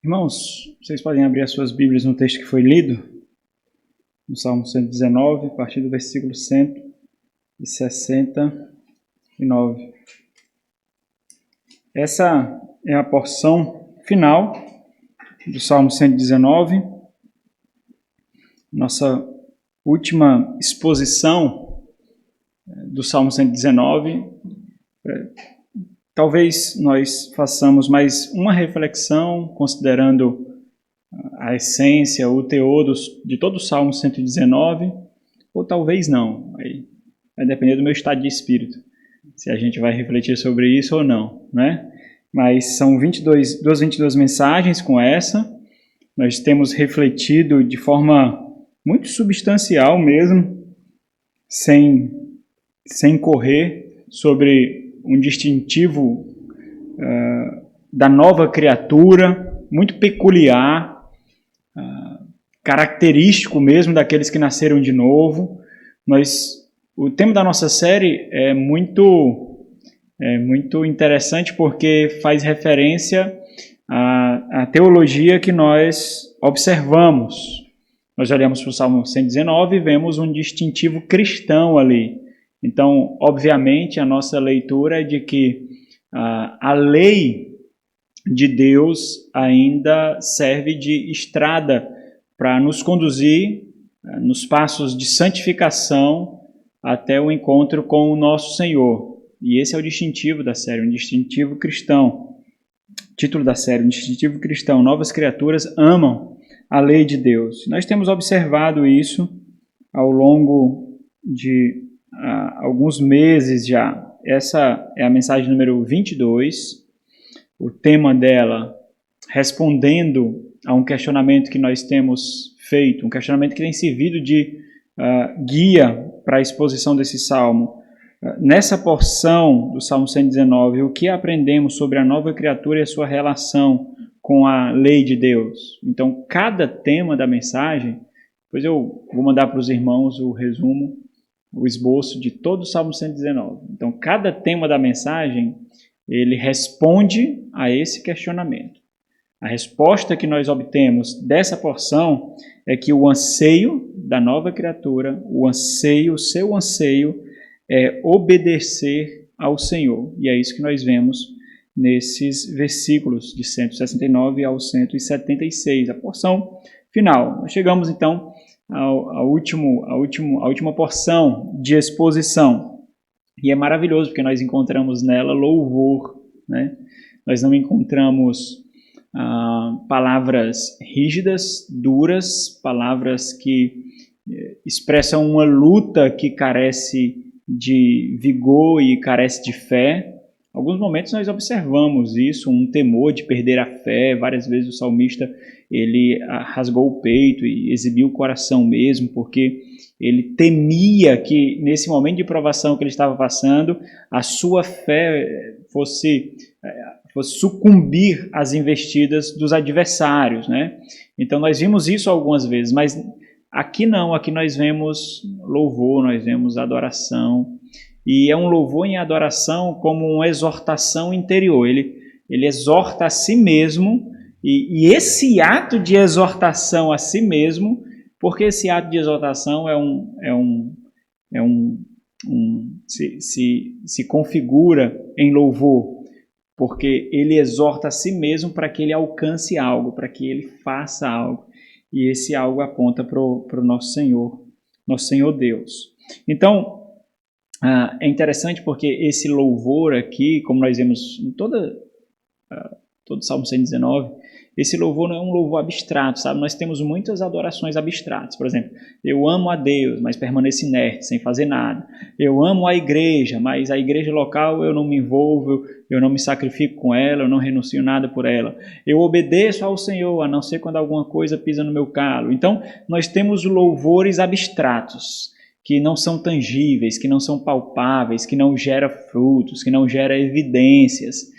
Irmãos, vocês podem abrir as suas Bíblias no texto que foi lido, no Salmo 119, a partir do versículo 169. Essa é a porção final do Salmo 119, nossa última exposição do Salmo 119. Talvez nós façamos mais uma reflexão, considerando a essência, o teor de todo o Salmo 119, ou talvez não. Aí vai depender do meu estado de espírito, se a gente vai refletir sobre isso ou não, né? Mas são 22 mensagens com essa. Nós temos refletido de forma muito substancial mesmo, sem correr, sobre um distintivo da nova criatura, muito peculiar, característico mesmo daqueles que nasceram de novo. O tema da nossa série é muito interessante porque faz referência à teologia que nós observamos. Nós olhamos para o Salmo 119 e vemos um distintivo cristão ali. Então, obviamente, a nossa leitura é de que a lei de Deus ainda serve de estrada para nos conduzir nos passos de santificação até o encontro com o nosso Senhor. E esse é o distintivo da série, um distintivo cristão. Título da série, um distintivo cristão. Novas criaturas amam a lei de Deus. Nós temos observado isso ao longo de alguns meses já. Essa é a mensagem número 22. O tema dela, respondendo a um questionamento que nós temos feito, um questionamento que tem servido de guia para a exposição desse salmo. Nessa porção do Salmo 119, o que aprendemos sobre a nova criatura e a sua relação com a lei de Deus? Então, cada tema da mensagem, depois eu vou mandar para os irmãos o resumo, o esboço de todo o Salmo 119. Então, cada tema da mensagem, ele responde a esse questionamento. A resposta que nós obtemos dessa porção é que o anseio da nova criatura, o seu anseio é obedecer ao Senhor. E é isso que nós vemos nesses versículos de 169 ao 176, a porção final. Nós chegamos então a última porção de exposição. E é maravilhoso, porque nós encontramos nela louvor, né? Nós não encontramos palavras rígidas, duras, palavras que expressam uma luta que carece de vigor e carece de fé. Em alguns momentos nós observamos isso, um temor de perder a fé. Várias vezes o salmista ele rasgou o peito e exibiu o coração mesmo, porque ele temia que nesse momento de provação que ele estava passando, a sua fé fosse sucumbir às investidas dos adversários, né? Então nós vimos isso algumas vezes, mas aqui não, aqui nós vemos louvor, nós vemos adoração, e é um louvor em adoração como uma exortação interior. Ele exorta a si mesmo, e esse ato de exortação a si mesmo, porque esse ato de exortação se configura em louvor, porque ele exorta a si mesmo para que ele alcance algo, para que ele faça algo, e esse algo aponta para o nosso Senhor Deus. Então, é interessante porque esse louvor aqui, como nós vemos em todo o Salmo 119, esse louvor não é um louvor abstrato, sabe? Nós temos muitas adorações abstratas. Por exemplo, eu amo a Deus, mas permaneço inerte, sem fazer nada. Eu amo a igreja, mas a igreja local eu não me envolvo, eu não me sacrifico com ela, eu não renuncio nada por ela. Eu obedeço ao Senhor, a não ser quando alguma coisa pisa no meu calo. Então, nós temos louvores abstratos, que não são tangíveis, que não são palpáveis, que não geram frutos, que não geram evidências.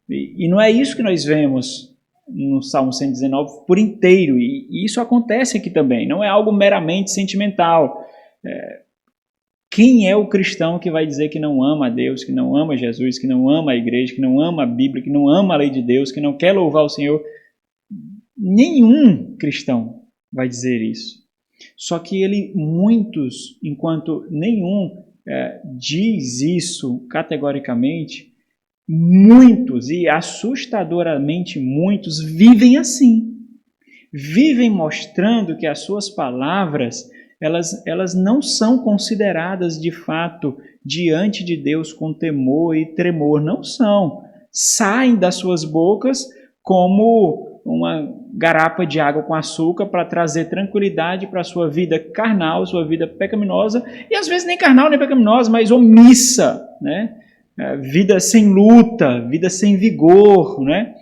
E não é isso que nós vemos no Salmo 119 por inteiro, e isso acontece aqui também, não é algo meramente sentimental. Quem é o cristão que vai dizer que não ama a Deus, que não ama Jesus, que não ama a igreja, que não ama a Bíblia, que não ama a lei de Deus, que não quer louvar o Senhor? Nenhum cristão vai dizer isso. Só que muitos, enquanto nenhum diz isso categoricamente, muitos, e assustadoramente muitos, vivem assim. Vivem mostrando que as suas palavras, elas não são consideradas de fato diante de Deus com temor e tremor. Não são. Saem das suas bocas como uma garapa de água com açúcar para trazer tranquilidade para a sua vida carnal, sua vida pecaminosa, e às vezes nem carnal nem pecaminosa, mas omissa, né? Vida sem luta, vida sem vigor, né?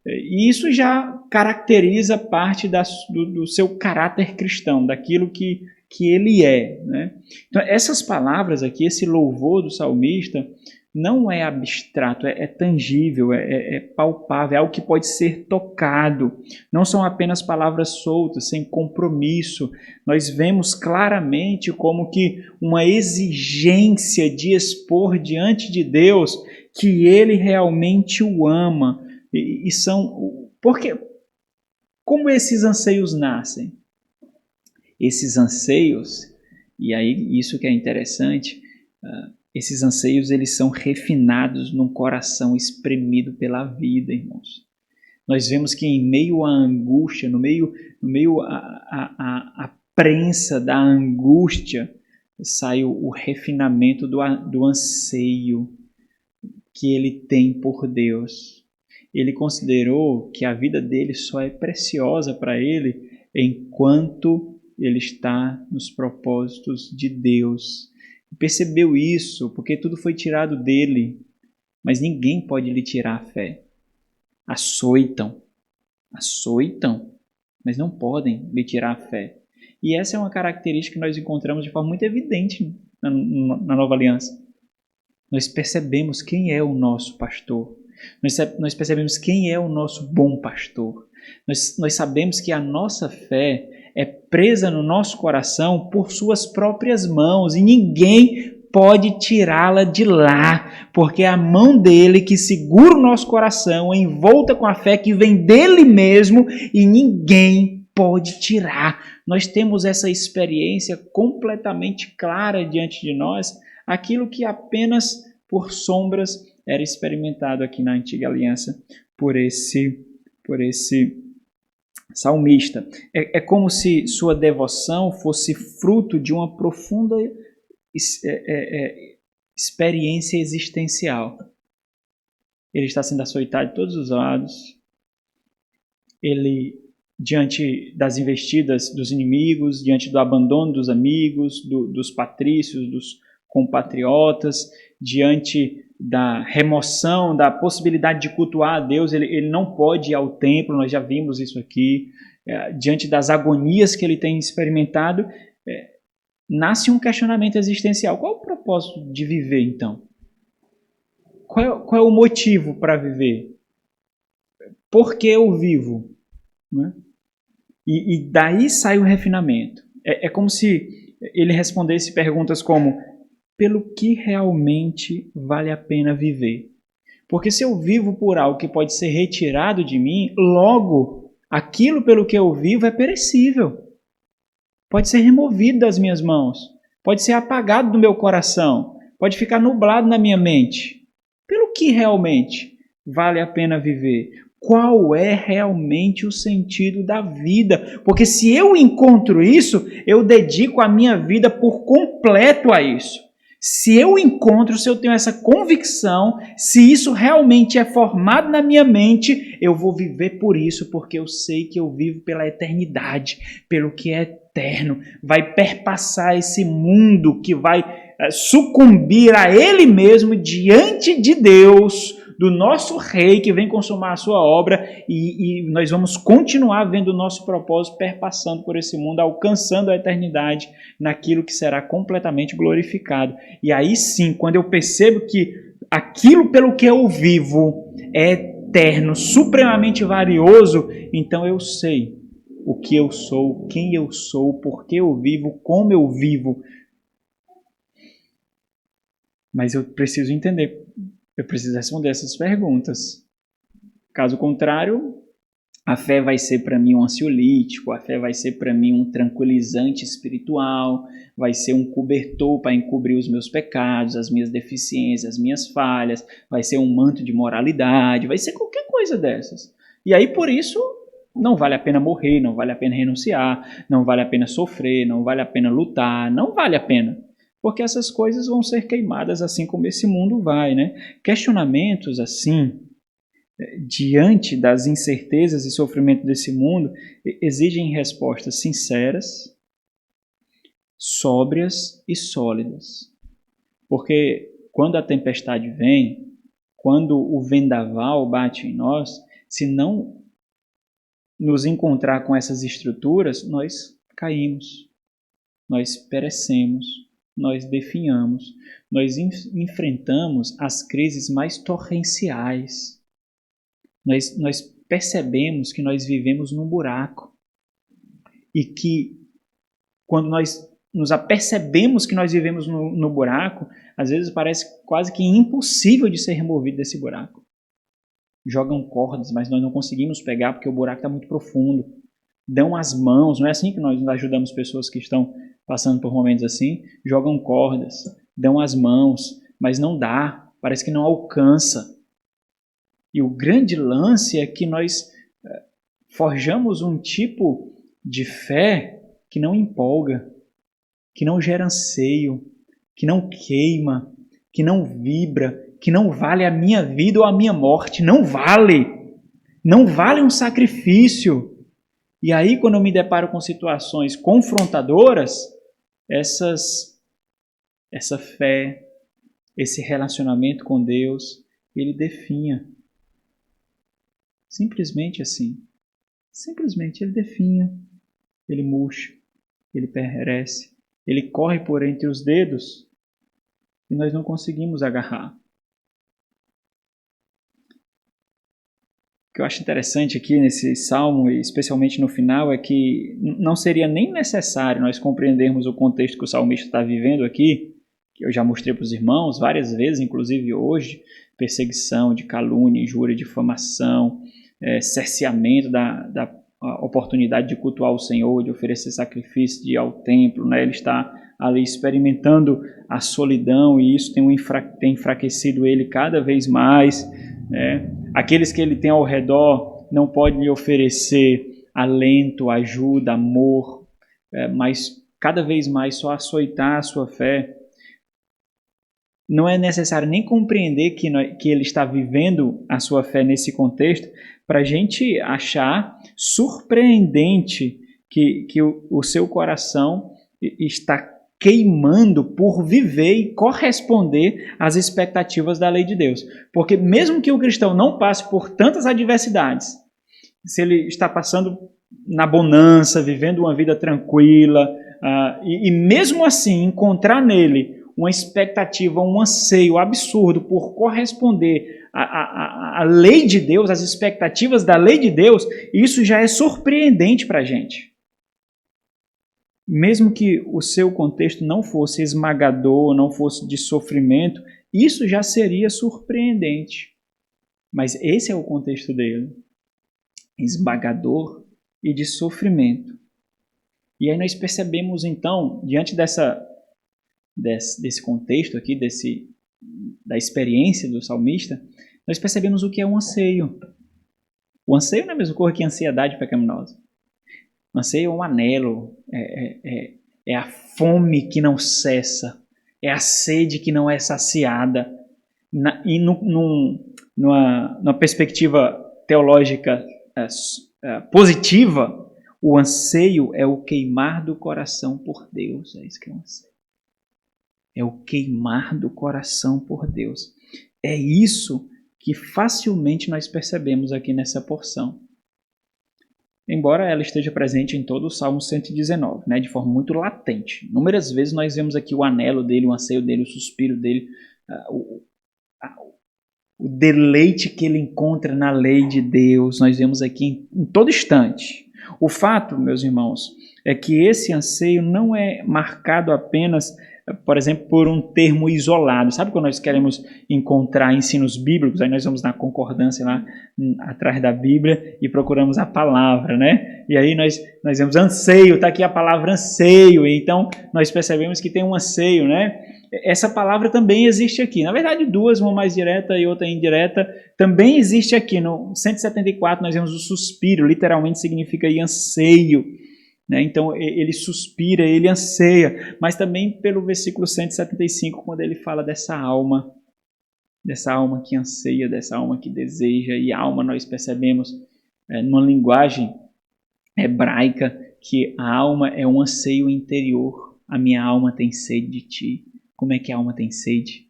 E isso já caracteriza parte do seu caráter cristão, daquilo que ele é, né? Então, essas palavras aqui, esse louvor do salmista, não é abstrato, é tangível, é palpável, é algo que pode ser tocado. Não são apenas palavras soltas, sem compromisso. Nós vemos claramente como que uma exigência de expor diante de Deus que Ele realmente o ama. E são... Porque, como esses anseios nascem? Esses anseios, e aí isso que é interessante, esses anseios, eles são refinados num coração espremido pela vida, irmãos. Nós vemos que em meio à angústia, no meio à prensa da angústia, sai o refinamento do anseio que ele tem por Deus. Ele considerou que a vida dele só é preciosa para ele enquanto ele está nos propósitos de Deus. Percebeu isso porque tudo foi tirado dele, mas ninguém pode lhe tirar a fé. Açoitam, mas não podem lhe tirar a fé. E essa é uma característica que nós encontramos de forma muito evidente na Nova Aliança. Nós percebemos quem é o nosso pastor. Nós percebemos quem é o nosso bom pastor. Nós sabemos que a nossa fé é presa no nosso coração por suas próprias mãos e ninguém pode tirá-la de lá, porque é a mão dele que segura o nosso coração, envolta com a fé que vem dele mesmo e ninguém pode tirar. Nós temos essa experiência completamente clara diante de nós, aquilo que apenas por sombras era experimentado aqui na Antiga Aliança por esse salmista. É como se sua devoção fosse fruto de uma profunda experiência existencial. Ele está sendo açoitado de todos os lados. Ele, diante das investidas dos inimigos, diante do abandono dos amigos, dos patrícios, dos compatriotas, diante da remoção, da possibilidade de cultuar a Deus, ele não pode ir ao templo, nós já vimos isso aqui, diante das agonias que ele tem experimentado, nasce um questionamento existencial. Qual é o propósito de viver, então? Qual é o motivo para viver? Por que eu vivo? Né? E daí sai o refinamento. É como se ele respondesse perguntas como: pelo que realmente vale a pena viver? Porque se eu vivo por algo que pode ser retirado de mim, logo, aquilo pelo que eu vivo é perecível. Pode ser removido das minhas mãos. Pode ser apagado do meu coração. Pode ficar nublado na minha mente. Pelo que realmente vale a pena viver? Qual é realmente o sentido da vida? Porque se eu encontro isso, eu dedico a minha vida por completo a isso. Se eu tenho essa convicção, se isso realmente é formado na minha mente, eu vou viver por isso, porque eu sei que eu vivo pela eternidade, pelo que é eterno, vai perpassar esse mundo que vai sucumbir a ele mesmo diante de Deus, do nosso rei que vem consumar a sua obra, e nós vamos continuar vendo o nosso propósito perpassando por esse mundo, alcançando a eternidade naquilo que será completamente glorificado. E aí sim, quando eu percebo que aquilo pelo que eu vivo é eterno, supremamente valioso, então eu sei o que eu sou, quem eu sou, por que eu vivo, como eu vivo. Mas eu preciso entender, eu preciso responder essas perguntas. Caso contrário, A fé vai ser para mim um ansiolítico, a fé vai ser para mim um tranquilizante espiritual, vai ser um cobertor para encobrir os meus pecados, as minhas deficiências, as minhas falhas, vai ser um manto de moralidade, vai ser qualquer coisa dessas. E aí, por isso, não vale a pena morrer, não vale a pena renunciar, não vale a pena sofrer, não vale a pena lutar, não vale a pena. Porque essas coisas vão ser queimadas assim como esse mundo vai, né? Questionamentos assim, diante das incertezas e sofrimento desse mundo, exigem respostas sinceras, sóbrias e sólidas. Porque quando a tempestade vem, quando o vendaval bate em nós, se não nos encontrar com essas estruturas, nós caímos, nós perecemos, nós definhamos, nós enfrentamos as crises mais torrenciais. Nós percebemos que nós vivemos num buraco e que quando nós nos apercebemos que nós vivemos no buraco, às vezes parece quase que impossível de ser removido desse buraco. Jogam cordas, mas nós não conseguimos pegar porque o buraco está muito profundo. Dão as mãos, não é assim que nós ajudamos pessoas que estão passando por momentos assim? Jogam cordas, dão as mãos, mas não dá, parece que não alcança. E o grande lance é que nós forjamos um tipo de fé que não empolga, que não gera anseio, que não queima, que não vibra, que não vale a minha vida ou a minha morte. Não vale. Não vale um sacrifício. E aí, quando eu me deparo com situações confrontadoras, essa fé, esse relacionamento com Deus, ele definha. Simplesmente assim. Simplesmente ele definha, ele murcha, ele perece, ele corre por entre os dedos e nós não conseguimos agarrar. O que eu acho interessante aqui nesse salmo, e especialmente no final, é que não seria nem necessário nós compreendermos o contexto que o salmista está vivendo aqui, que eu já mostrei para os irmãos várias vezes, inclusive hoje, perseguição, de calúnia, injúria, difamação, cerceamento da oportunidade de cultuar o Senhor, de oferecer sacrifício, de ir ao templo, né? Ele está ali experimentando a solidão e isso tem enfraquecido ele cada vez mais, né? Aqueles que ele tem ao redor não podem lhe oferecer alento, ajuda, amor, mas cada vez mais só açoitar a sua fé. Não é necessário nem compreender que ele está vivendo a sua fé nesse contexto para a gente achar surpreendente que o seu coração está queimando por viver e corresponder às expectativas da lei de Deus. Porque mesmo que o cristão não passe por tantas adversidades, se ele está passando na bonança, vivendo uma vida tranquila, e mesmo assim encontrar nele uma expectativa, um anseio absurdo por corresponder à lei de Deus, às expectativas da lei de Deus, isso já é surpreendente para a gente. Mesmo que o seu contexto não fosse esmagador, não fosse de sofrimento, isso já seria surpreendente. Mas esse é o contexto dele, esmagador e de sofrimento. E aí nós percebemos então, diante desse contexto aqui, da experiência do salmista, nós percebemos o que é um anseio. O anseio não é a mesma coisa que a ansiedade pecaminosa. O anseio é um anelo, é a fome que não cessa, é a sede que não é saciada. E numa perspectiva teológica positiva, o anseio é o queimar do coração por Deus. É isso que é um anseio. É o queimar do coração por Deus. É isso que facilmente nós percebemos aqui nessa porção. Embora ela esteja presente em todo o Salmo 119, né, de forma muito latente. Inúmeras vezes nós vemos aqui o anelo dele, o anseio dele, o suspiro dele, o deleite que ele encontra na lei de Deus. Nós vemos aqui em todo instante. O fato, meus irmãos, é que esse anseio não é marcado apenas por exemplo, por um termo isolado. Sabe quando nós queremos encontrar ensinos bíblicos, aí nós vamos na concordância lá atrás da Bíblia e procuramos a palavra, né? E aí nós vemos anseio, está aqui a palavra anseio, e então nós percebemos que tem um anseio, né? Essa palavra também existe aqui. Na verdade, duas, uma mais direta e outra indireta, também existe aqui. No 174 nós vemos o suspiro, literalmente significa aí anseio. Né? Então ele suspira, ele anseia, mas também pelo versículo 175, quando ele fala dessa alma que anseia, dessa alma que deseja, e alma nós percebemos numa linguagem hebraica que a alma é um anseio interior. A minha alma tem sede de ti. Como é que a alma tem sede?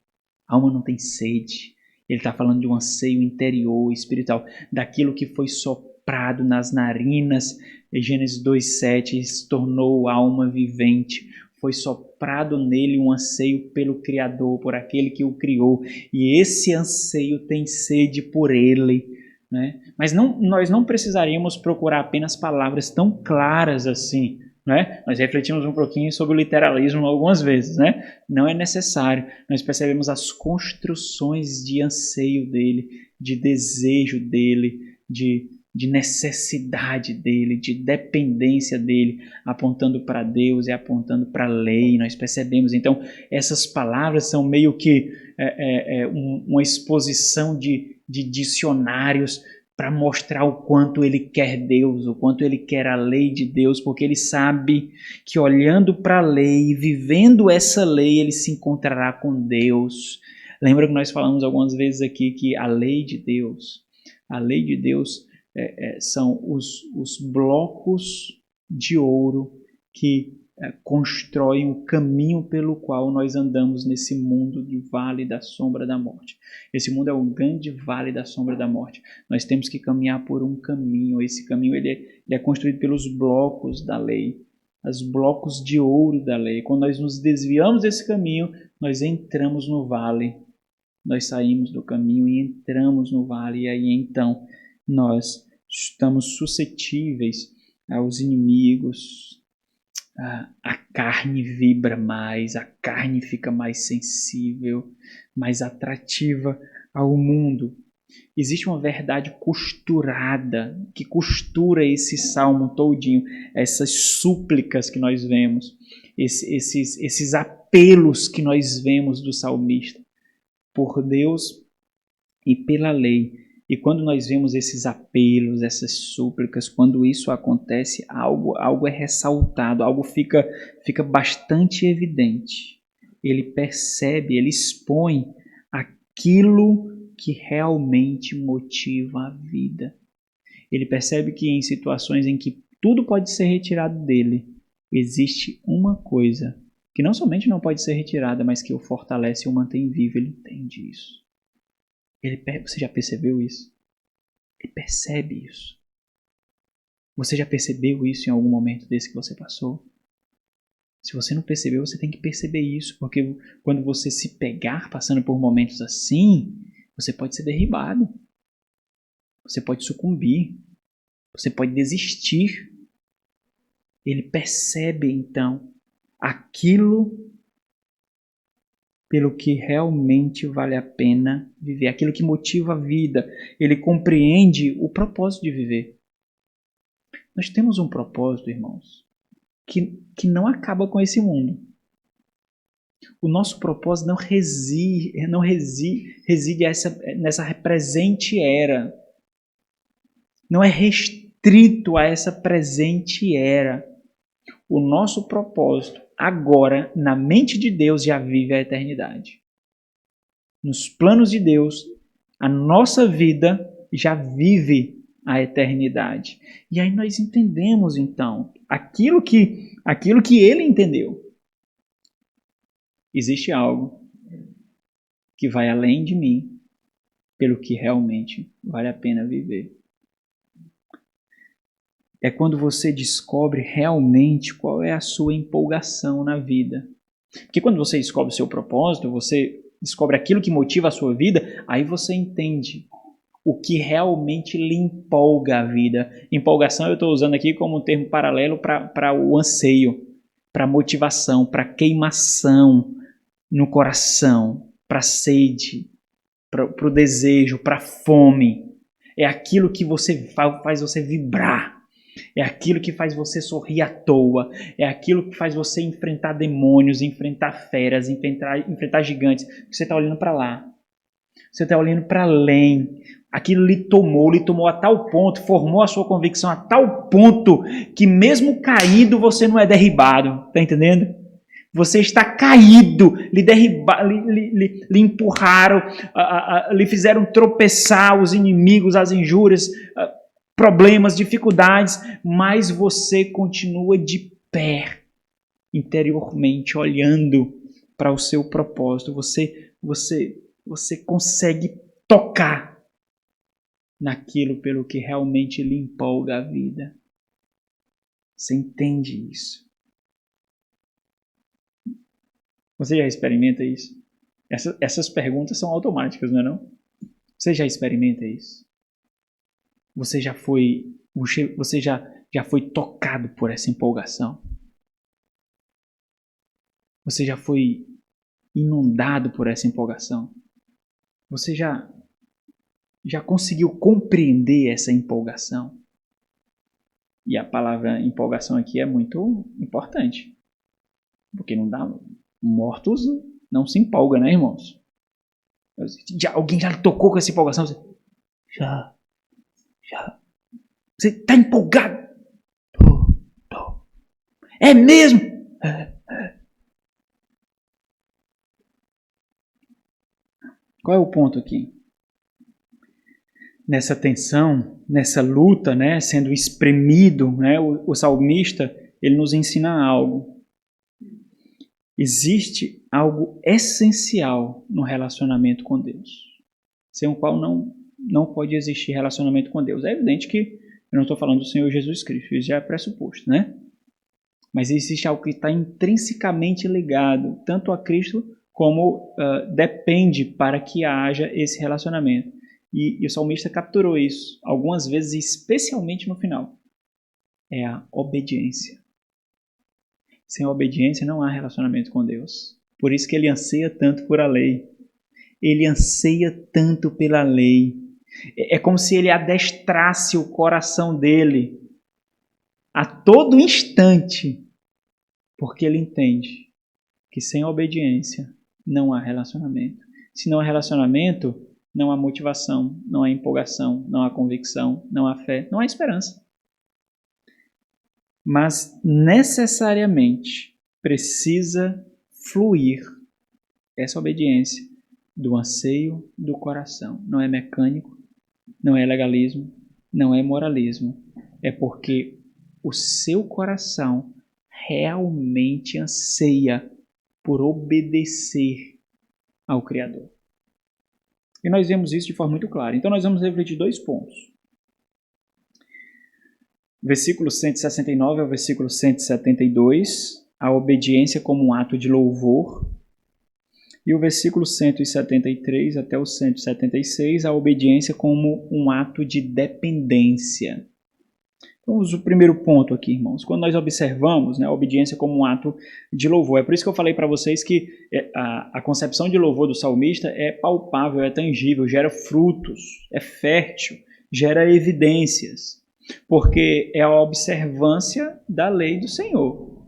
A alma não tem sede. Ele está falando de um anseio interior, espiritual, daquilo que foi soprado nas narinas. Gênesis 2,7 se tornou alma vivente. Foi soprado nele um anseio pelo Criador, por aquele que o criou. E esse anseio tem sede por ele. Né? Mas nós não precisaríamos procurar apenas palavras tão claras assim. Né? Nós refletimos um pouquinho sobre o literalismo algumas vezes. Né? Não é necessário. Nós percebemos as construções de anseio dele, de desejo dele, de necessidade dele, de dependência dele, apontando para Deus e apontando para a lei. Nós percebemos, então, essas palavras são meio que uma exposição de dicionários para mostrar o quanto ele quer Deus, o quanto ele quer a lei de Deus, porque ele sabe que olhando para a lei, vivendo essa lei, ele se encontrará com Deus. Lembra que nós falamos algumas vezes aqui que a lei de Deus são os blocos de ouro que constroem o caminho pelo qual nós andamos nesse mundo de vale da sombra da morte. Esse mundo é o grande vale da sombra da morte. Nós temos que caminhar por um caminho. Esse caminho ele é construído pelos blocos da lei, os blocos de ouro da lei. Quando nós nos desviamos desse caminho, nós entramos no vale. Nós saímos do caminho e entramos no vale. E aí então nós estamos suscetíveis aos inimigos. A carne vibra mais, a carne fica mais sensível, mais atrativa ao mundo. Existe uma verdade costurada, que costura esse salmo todinho, essas súplicas que nós vemos, esses apelos que nós vemos do salmista por Deus e pela lei. E quando nós vemos esses apelos, essas súplicas, quando isso acontece, algo é ressaltado, algo fica bastante evidente. Ele percebe, ele expõe aquilo que realmente motiva a vida. Ele percebe que em situações em que tudo pode ser retirado dele, existe uma coisa que não somente não pode ser retirada, mas que o fortalece e o mantém vivo. Ele entende isso. Você já percebeu isso? Ele percebe isso. Você já percebeu isso em algum momento desse que você passou? Se você não percebeu, você tem que perceber isso, porque quando você se pegar passando por momentos assim, você pode ser derribado. Você pode sucumbir. Você pode desistir. Ele percebe, então, aquilo pelo que realmente vale a pena viver, aquilo que motiva a vida. Ele compreende o propósito de viver. Nós temos um propósito, irmãos, que não acaba com esse mundo. O nosso propósito não reside nessa presente era. Não é restrito a essa presente era. O nosso propósito agora, na mente de Deus, já vive a eternidade. Nos planos de Deus, a nossa vida já vive a eternidade. E aí nós entendemos, então, aquilo que ele entendeu. Existe algo que vai além de mim, pelo que realmente vale a pena viver. É quando você descobre realmente qual é a sua empolgação na vida. Porque quando você descobre o seu propósito, você descobre aquilo que motiva a sua vida, aí você entende o que realmente lhe empolga a vida. Empolgação eu estou usando aqui como um termo paralelo para o anseio, para motivação, para queimação no coração, para sede, para o desejo, para a fome. É aquilo que faz você vibrar. É aquilo que faz você sorrir à toa. É aquilo que faz você enfrentar demônios, enfrentar feras, enfrentar gigantes. Você está olhando para lá. Você está olhando para além. Aquilo lhe tomou a tal ponto, formou a sua convicção a tal ponto que mesmo caído você não é derribado. Está entendendo? Você está caído, lhe empurraram, lhe fizeram tropeçar os inimigos, as injúrias, problemas, dificuldades, mas você continua de pé, interiormente, olhando para o seu propósito. Você consegue tocar naquilo pelo que realmente lhe empolga a vida. Você entende isso? Você já experimenta isso? Essas perguntas são automáticas, não é não? Você já experimenta isso? Você já foi tocado por essa empolgação? Você já foi inundado por essa empolgação? Você já conseguiu compreender essa empolgação? E a palavra empolgação aqui é muito importante. Porque não dá... Mortos não se empolga, né, irmãos? Alguém já tocou com essa empolgação? Já. Você está empolgado? Tô. É mesmo? Qual é o ponto aqui? Nessa tensão, nessa luta, né, sendo espremido, né, o salmista, ele nos ensina algo. Existe algo essencial no relacionamento com Deus, sem o qual não pode existir relacionamento com Deus. É evidente que eu não estou falando do Senhor Jesus Cristo, isso já é pressuposto, né? Mas existe algo que está intrinsecamente ligado tanto a Cristo como depende para que haja esse relacionamento. E o salmista capturou isso algumas vezes, especialmente no final. É a obediência. Sem obediência não há relacionamento com Deus. Por isso que ele anseia tanto por a lei. Ele anseia tanto pela lei. É como se ele adestrasse o coração dele a todo instante, porque ele entende que sem obediência não há relacionamento. Se não há relacionamento, não há motivação, não há empolgação, não há convicção, não há fé, não há esperança. Mas necessariamente precisa fluir essa obediência do anseio do coração. Não é mecânico, não é legalismo, não é moralismo. É porque o seu coração realmente anseia por obedecer ao Criador. E nós vemos isso de forma muito clara. Então nós vamos refletir 2 pontos. Versículo 169 ao versículo 172, a obediência como um ato de louvor. E o versículo 173 até o 176, a obediência como um ato de dependência. Vamos ao primeiro ponto aqui, irmãos. Quando nós observamos, né, a obediência como um ato de louvor. É por isso que eu falei para vocês que a concepção de louvor do salmista é palpável, é tangível, gera frutos, é fértil, gera evidências. Porque é a observância da lei do Senhor.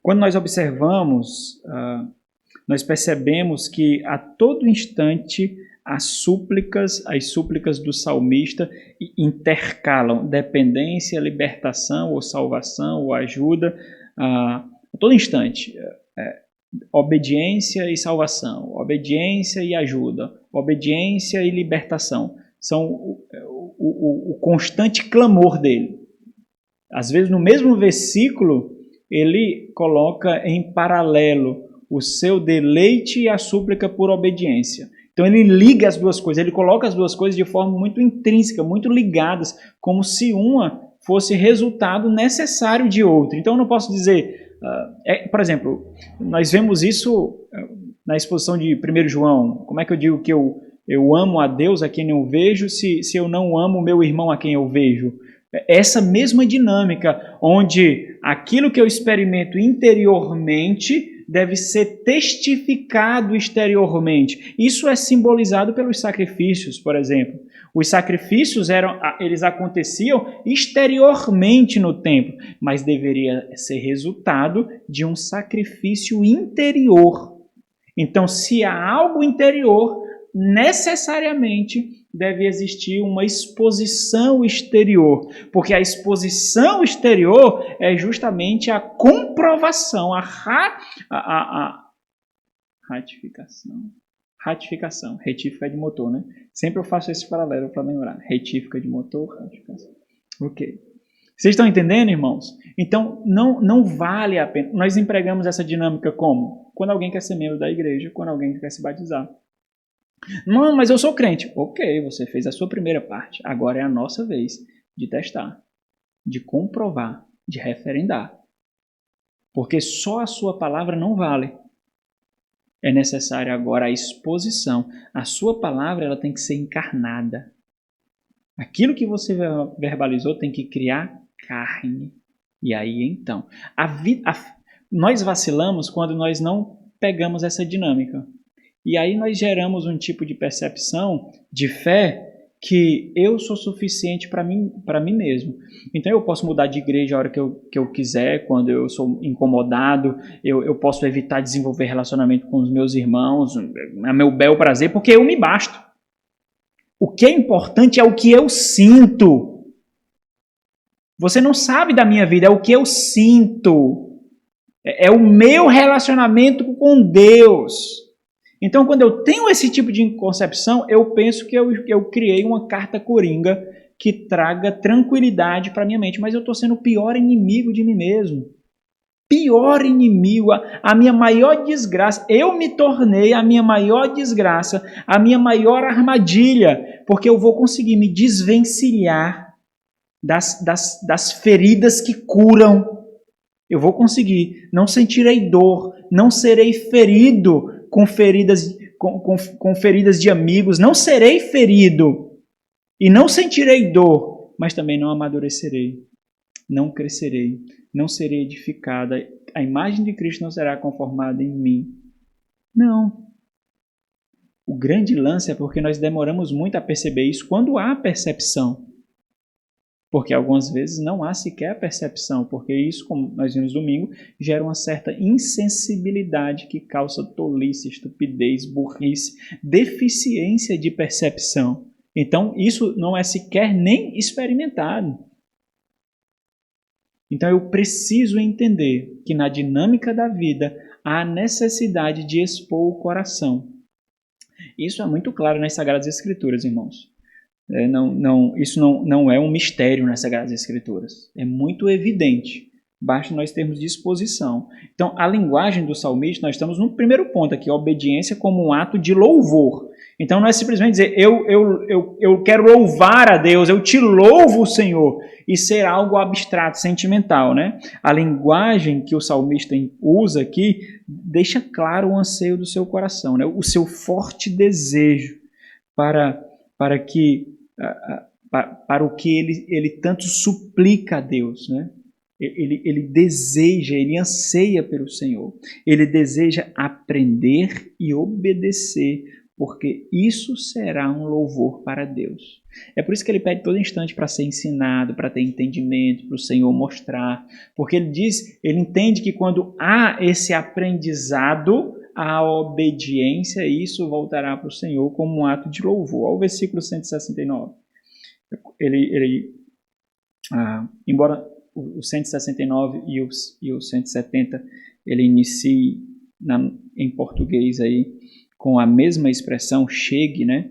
Quando nós observamos, nós percebemos que a todo instante as súplicas do salmista intercalam dependência, libertação, ou salvação, ou ajuda, a todo instante. Obediência e salvação, obediência e ajuda, obediência e libertação. São o constante clamor dele. Às vezes, no mesmo versículo, ele coloca em paralelo o seu deleite e a súplica por obediência. Então, ele liga as duas coisas, ele coloca as duas coisas de forma muito intrínseca, muito ligadas, como se uma fosse resultado necessário de outra. Então, eu não posso dizer... por exemplo, nós vemos isso na exposição de 1 João. Como é que eu digo que eu amo a Deus a quem eu vejo se eu não amo o meu irmão a quem eu vejo? Essa mesma dinâmica, onde aquilo que eu experimento interiormente deve ser testificado exteriormente. Isso é simbolizado pelos sacrifícios, por exemplo. Os sacrifícios eles aconteciam exteriormente no templo, mas deveria ser resultado de um sacrifício interior. Então, se há algo interior, necessariamente deve existir uma exposição exterior, porque a exposição exterior é justamente a comprovação, a ratificação, retífica de motor, né? Sempre eu faço esse paralelo para lembrar, retífica de motor, ratificação. Ok. Vocês estão entendendo, irmãos? Então, não vale a pena. Nós empregamos essa dinâmica como? Quando alguém quer ser membro da igreja, quando alguém quer se batizar. Não, mas eu sou crente. Ok, você fez a sua primeira parte. Agora é a nossa vez de testar, de comprovar, de referendar. Porque só a sua palavra não vale. É necessária agora a exposição. A sua palavra ela tem que ser encarnada. Aquilo que você verbalizou tem que criar carne. E aí então, nós vacilamos quando nós não pegamos essa dinâmica. E aí nós geramos um tipo de percepção de fé que eu sou suficiente para mim mesmo. Então eu posso mudar de igreja a hora que eu quiser, quando eu sou incomodado, eu posso evitar desenvolver relacionamento com os meus irmãos, a meu bel prazer, porque eu me basto. O que é importante é o que eu sinto. Você não sabe da minha vida, é o que eu sinto. É o meu relacionamento com Deus. Então, quando eu tenho esse tipo de concepção, eu penso que eu criei uma carta coringa que traga tranquilidade para minha mente, mas eu estou sendo o pior inimigo de mim mesmo. Pior inimigo, a minha maior desgraça. Eu me tornei a minha maior desgraça, a minha maior armadilha, porque eu vou conseguir me desvencilhar das feridas que curam. Eu vou conseguir, não sentirei dor, não serei ferido com feridas de amigos, não serei ferido e não sentirei dor, mas também não amadurecerei, não crescerei, não serei edificada, a imagem de Cristo não será conformada em mim. Não. O grande lance é porque nós demoramos muito a perceber isso quando há percepção. Porque algumas vezes não há sequer percepção, porque isso, como nós vimos domingo, gera uma certa insensibilidade que causa tolice, estupidez, burrice, deficiência de percepção. Então, isso não é sequer nem experimentado. Então, eu preciso entender que na dinâmica da vida há necessidade de expor o coração. Isso é muito claro nas Sagradas Escrituras, irmãos. Isso não é um mistério nas Sagradas Escrituras. É muito evidente. Basta nós termos disposição. Então, a linguagem do salmista, nós estamos no primeiro ponto aqui, a obediência como um ato de louvor. Então, não é simplesmente dizer, eu quero louvar a Deus, eu te louvo, Senhor, e ser algo abstrato, sentimental, né? A linguagem que o salmista usa aqui deixa claro o anseio do seu coração, né? O seu forte desejo para o que ele tanto suplica a Deus, né? Ele deseja, ele anseia pelo Senhor. Ele deseja aprender e obedecer, porque isso será um louvor para Deus. É por isso que ele pede todo instante para ser ensinado, para ter entendimento, para o Senhor mostrar. Porque ele entende que quando há esse aprendizado, a obediência, isso voltará para o Senhor como um ato de louvor. Olha o versículo 169. Embora o 169 e o 170 ele inicie em português aí com a mesma expressão, chegue, né?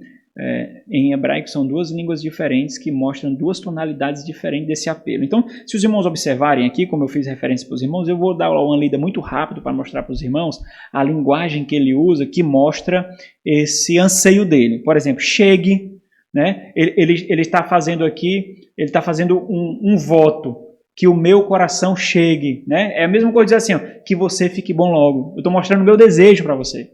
Em hebraico são duas línguas diferentes que mostram duas tonalidades diferentes desse apelo. Então, se os irmãos observarem aqui, como eu fiz referência para os irmãos, eu vou dar uma lida muito rápido para mostrar para os irmãos a linguagem que ele usa que mostra esse anseio dele. Por exemplo, chegue, né? Ele está fazendo aqui, ele está fazendo um voto, que o meu coração chegue, né? É a mesma coisa dizer assim, ó, que você fique bom logo. Eu estou mostrando o meu desejo para você.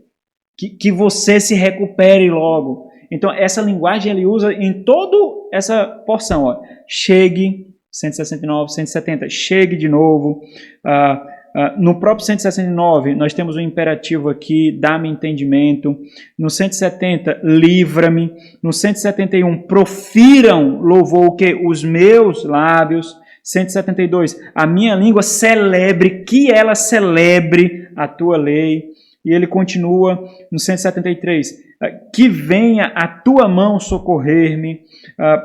Que você se recupere logo. Então, essa linguagem ele usa em toda essa porção. Ó. Chegue, 169, 170, chegue de novo. No próprio 169, nós temos um imperativo aqui, dá-me entendimento. No 170, livra-me. No 171, profiram louvor o quê? Os meus lábios. 172, a minha língua celebre, que ela celebre a tua lei. E ele continua no 173, que venha a tua mão socorrer-me,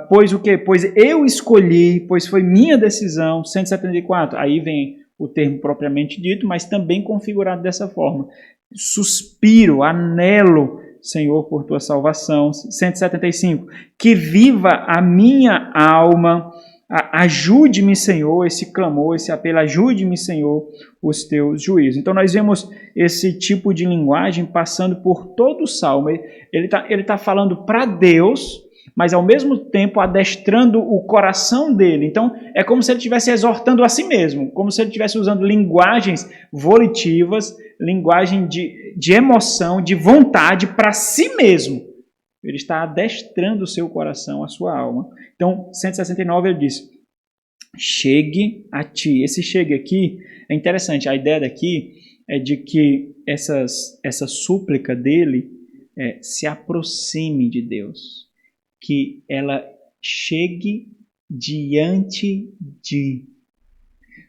pois o quê? Pois eu escolhi, pois foi minha decisão. 174, aí vem o termo propriamente dito, mas também configurado dessa forma. Suspiro, anelo, Senhor, por tua salvação. 175, que viva a minha alma. Ajude-me, Senhor, esse clamor, esse apelo, ajude-me, Senhor, os teus juízos. Então nós vemos esse tipo de linguagem passando por todo o Salmo. Ele tá falando para Deus, mas ao mesmo tempo adestrando o coração dele. Então é como se ele estivesse exortando a si mesmo, como se ele estivesse usando linguagens volitivas, linguagem de emoção, de vontade para si mesmo. Ele está adestrando o seu coração, a sua alma. Então, 169 ele diz, chegue a ti. Esse chegue aqui é interessante. A ideia daqui é de que essa súplica dele se aproxime de Deus. Que ela chegue diante de...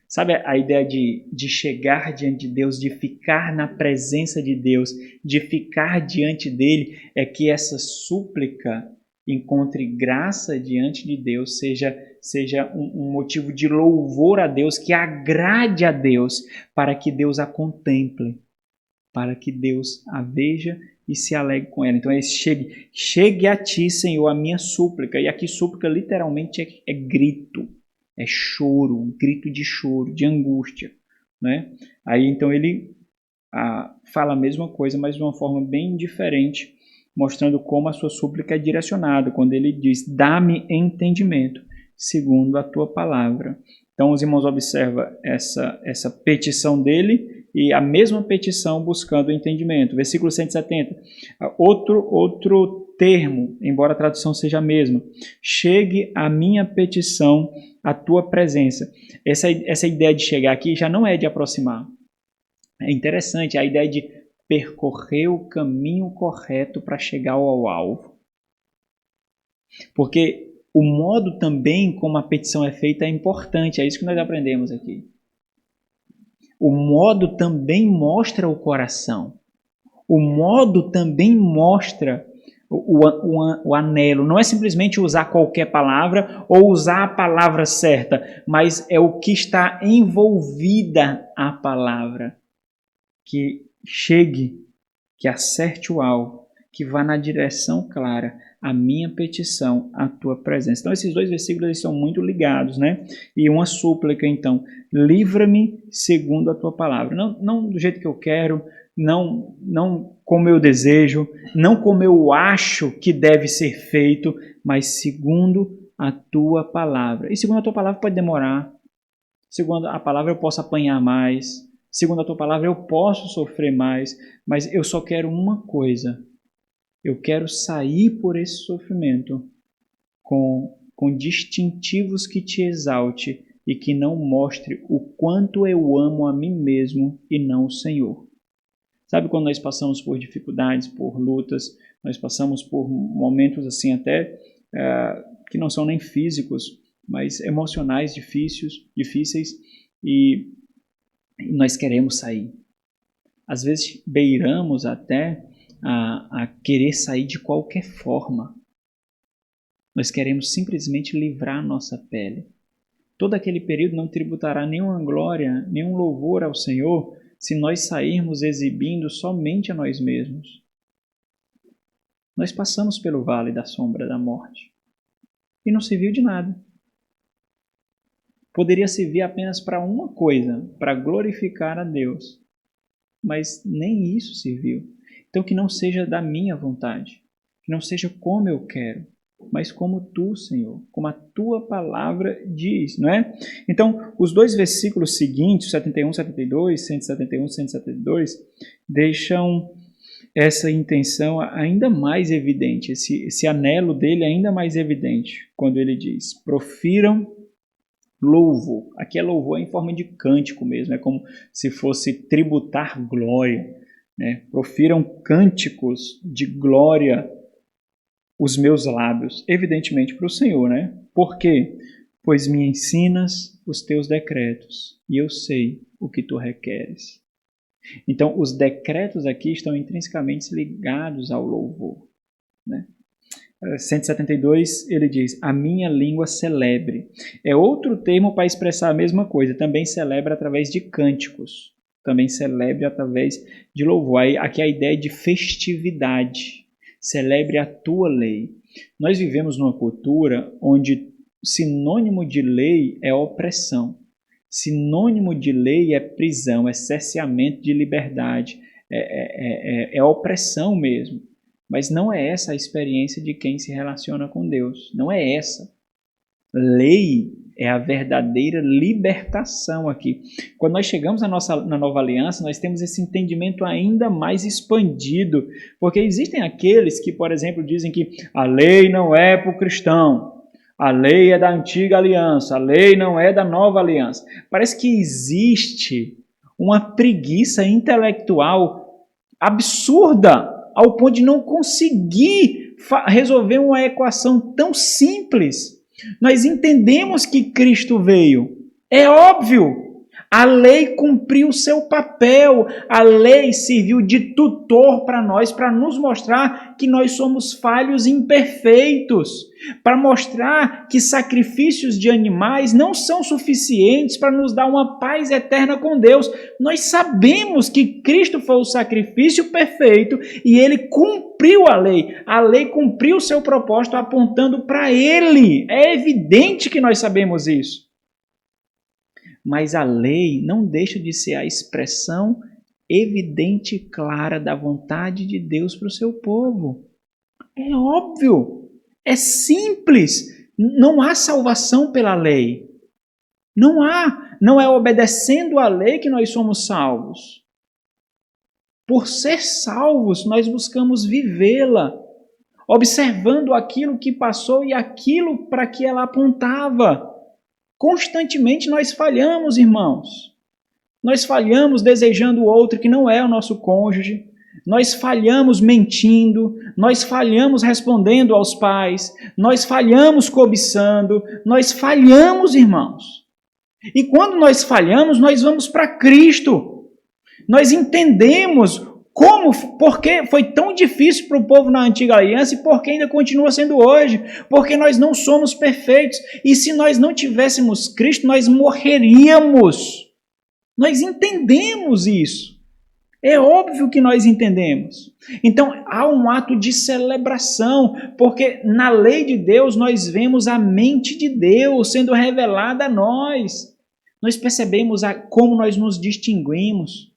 Sabe a ideia de chegar diante de Deus, de ficar na presença de Deus, de ficar diante dele, é que essa súplica encontre graça diante de Deus, seja um motivo de louvor a Deus, que agrade a Deus, para que Deus a contemple, para que Deus a veja e se alegre com ela. Então é esse chegue a ti, Senhor, a minha súplica. E aqui súplica literalmente é grito. É choro, um grito de choro, de angústia, né? Aí então ele fala a mesma coisa, mas de uma forma bem diferente, mostrando como a sua súplica é direcionada, quando ele diz, dá-me entendimento, segundo a tua palavra. Então os irmãos observam essa petição dele e a mesma petição buscando o entendimento. Versículo 170, outro termo, embora a tradução seja a mesma, chegue a minha petição a tua presença. Essa ideia de chegar aqui já não é de aproximar. É interessante a ideia de percorrer o caminho correto para chegar ao alvo. Porque o modo também como a petição é feita é importante, é isso que nós aprendemos aqui. O modo também mostra o coração. O modo também mostra o anelo. Não é simplesmente usar qualquer palavra ou usar a palavra certa, mas é o que está envolvida a palavra. Que chegue, que acerte o alvo, que vá na direção clara, a minha petição, a tua presença. Então esses dois versículos eles são muito ligados, né? E uma súplica então, livra-me segundo a tua palavra. Não do jeito que eu quero, não como eu desejo, não como eu acho que deve ser feito, mas segundo a tua palavra. E segundo a tua palavra pode demorar. Segundo a palavra eu posso apanhar mais. Segundo a tua palavra eu posso sofrer mais. Mas eu só quero uma coisa. Eu quero sair por esse sofrimento com distintivos que te exalte e que não mostre o quanto eu amo a mim mesmo e não o Senhor. Sabe quando nós passamos por dificuldades, por lutas, nós passamos por momentos assim até que não são nem físicos, mas emocionais difíceis e nós queremos sair. Às vezes beiramos até a querer sair de qualquer forma. Nós queremos simplesmente livrar a nossa pele. Todo aquele período não tributará nenhuma glória, nenhum louvor ao Senhor, se nós sairmos exibindo somente a nós mesmos. Nós passamos pelo vale da sombra da morte e não serviu de nada. Poderia servir apenas para uma coisa, para glorificar a Deus, mas nem isso serviu. Então que não seja da minha vontade, que não seja como eu quero, mas como tu, Senhor, como a tua palavra diz, não é? Então, os dois versículos seguintes, 71, 72, 171, 172, deixam essa intenção ainda mais evidente, esse anelo dele ainda mais evidente, quando ele diz, profiram louvor. Aqui é louvor em forma de cântico mesmo, é como se fosse tributar glória, né? Profiram cânticos de glória os meus lábios, evidentemente para o Senhor, né? Por quê? Pois me ensinas os teus decretos e eu sei o que tu requeres. Então, os decretos aqui estão intrinsecamente ligados ao louvor, né? 172, ele diz, a minha língua celebre. É outro termo para expressar a mesma coisa, também celebra através de cânticos, também celebre através de louvor. Aí, aqui a ideia de festividade, celebre a tua lei. Nós vivemos numa cultura onde sinônimo de lei é opressão, sinônimo de lei é prisão, é cerceamento de liberdade, é opressão mesmo. Mas não é essa a experiência de quem se relaciona com Deus. Não é essa. Lei é a verdadeira libertação aqui. Quando nós chegamos na nova aliança, nós temos esse entendimento ainda mais expandido. Porque existem aqueles que, por exemplo, dizem que a lei não é para o cristão. A lei é da antiga aliança. A lei não é da nova aliança. Parece que existe uma preguiça intelectual absurda ao ponto de não conseguir resolver uma equação tão simples. Nós entendemos que Cristo veio. É óbvio. A lei cumpriu o seu papel. A lei serviu de tutor para nós, para nos mostrar que nós somos falhos e imperfeitos. Para mostrar que sacrifícios de animais não são suficientes para nos dar uma paz eterna com Deus. Nós sabemos que Cristo foi o sacrifício perfeito e Ele cumpriu a lei. A lei cumpriu o seu propósito apontando para Ele. É evidente que nós sabemos isso. Mas a lei não deixa de ser a expressão evidente e clara da vontade de Deus para o seu povo. É óbvio, é simples, não há salvação pela lei. Não é obedecendo à lei que nós somos salvos. Por ser salvos, nós buscamos vivê-la, observando aquilo que passou e aquilo para que ela apontava. Constantemente nós falhamos, irmãos. Nós falhamos desejando o outro que não é o nosso cônjuge. Nós falhamos mentindo. Nós falhamos respondendo aos pais. Nós falhamos cobiçando. Nós falhamos, irmãos. E quando nós falhamos, nós vamos para Cristo. Nós entendemos por que foi tão difícil para o povo na antiga aliança e por que ainda continua sendo hoje? Porque nós não somos perfeitos. E se nós não tivéssemos Cristo, nós morreríamos. Nós entendemos isso. É óbvio que nós entendemos. Então, há um ato de celebração, porque na lei de Deus nós vemos a mente de Deus sendo revelada a nós. Nós percebemos como nós nos distinguimos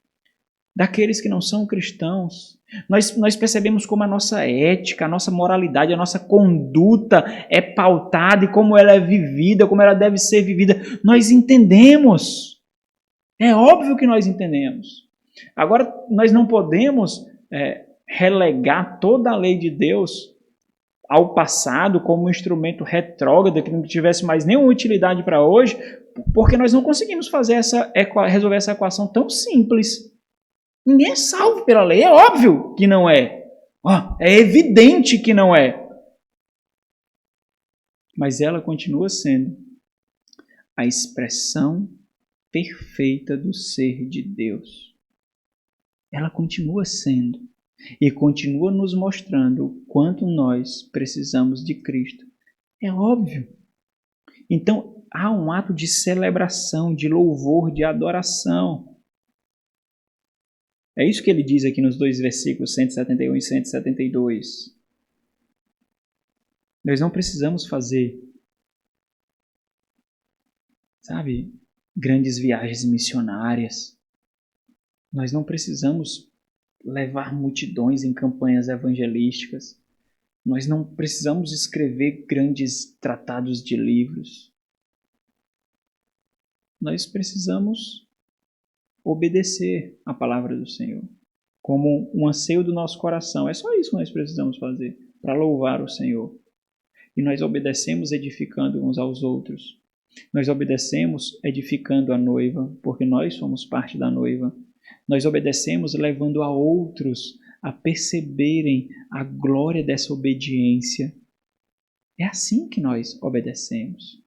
daqueles que não são cristãos. Nós percebemos como a nossa ética, a nossa moralidade, a nossa conduta é pautada e como ela é vivida, como ela deve ser vivida. Nós entendemos. É óbvio que nós entendemos. Agora, nós não podemos relegar toda a lei de Deus ao passado como um instrumento retrógrado que não tivesse mais nenhuma utilidade para hoje, porque nós não conseguimos resolver essa equação tão simples. Ninguém é salvo pela lei, é óbvio que não é. É evidente que não é. Mas ela continua sendo a expressão perfeita do ser de Deus. Ela continua sendo e continua nos mostrando o quanto nós precisamos de Cristo. É óbvio. Então, há um ato de celebração, de louvor, de adoração. É isso que ele diz aqui nos dois versículos 171 e 172. Nós não precisamos fazer, grandes viagens missionárias. Nós não precisamos levar multidões em campanhas evangelísticas. Nós não precisamos escrever grandes tratados de livros. Nós precisamos obedecer a palavra do Senhor como um anseio do nosso coração. É só isso que nós precisamos fazer para louvar o Senhor. E nós obedecemos edificando uns aos outros. Nós obedecemos edificando a noiva, porque nós somos parte da noiva. Nós obedecemos levando a outros a perceberem a glória dessa obediência. É assim que nós obedecemos.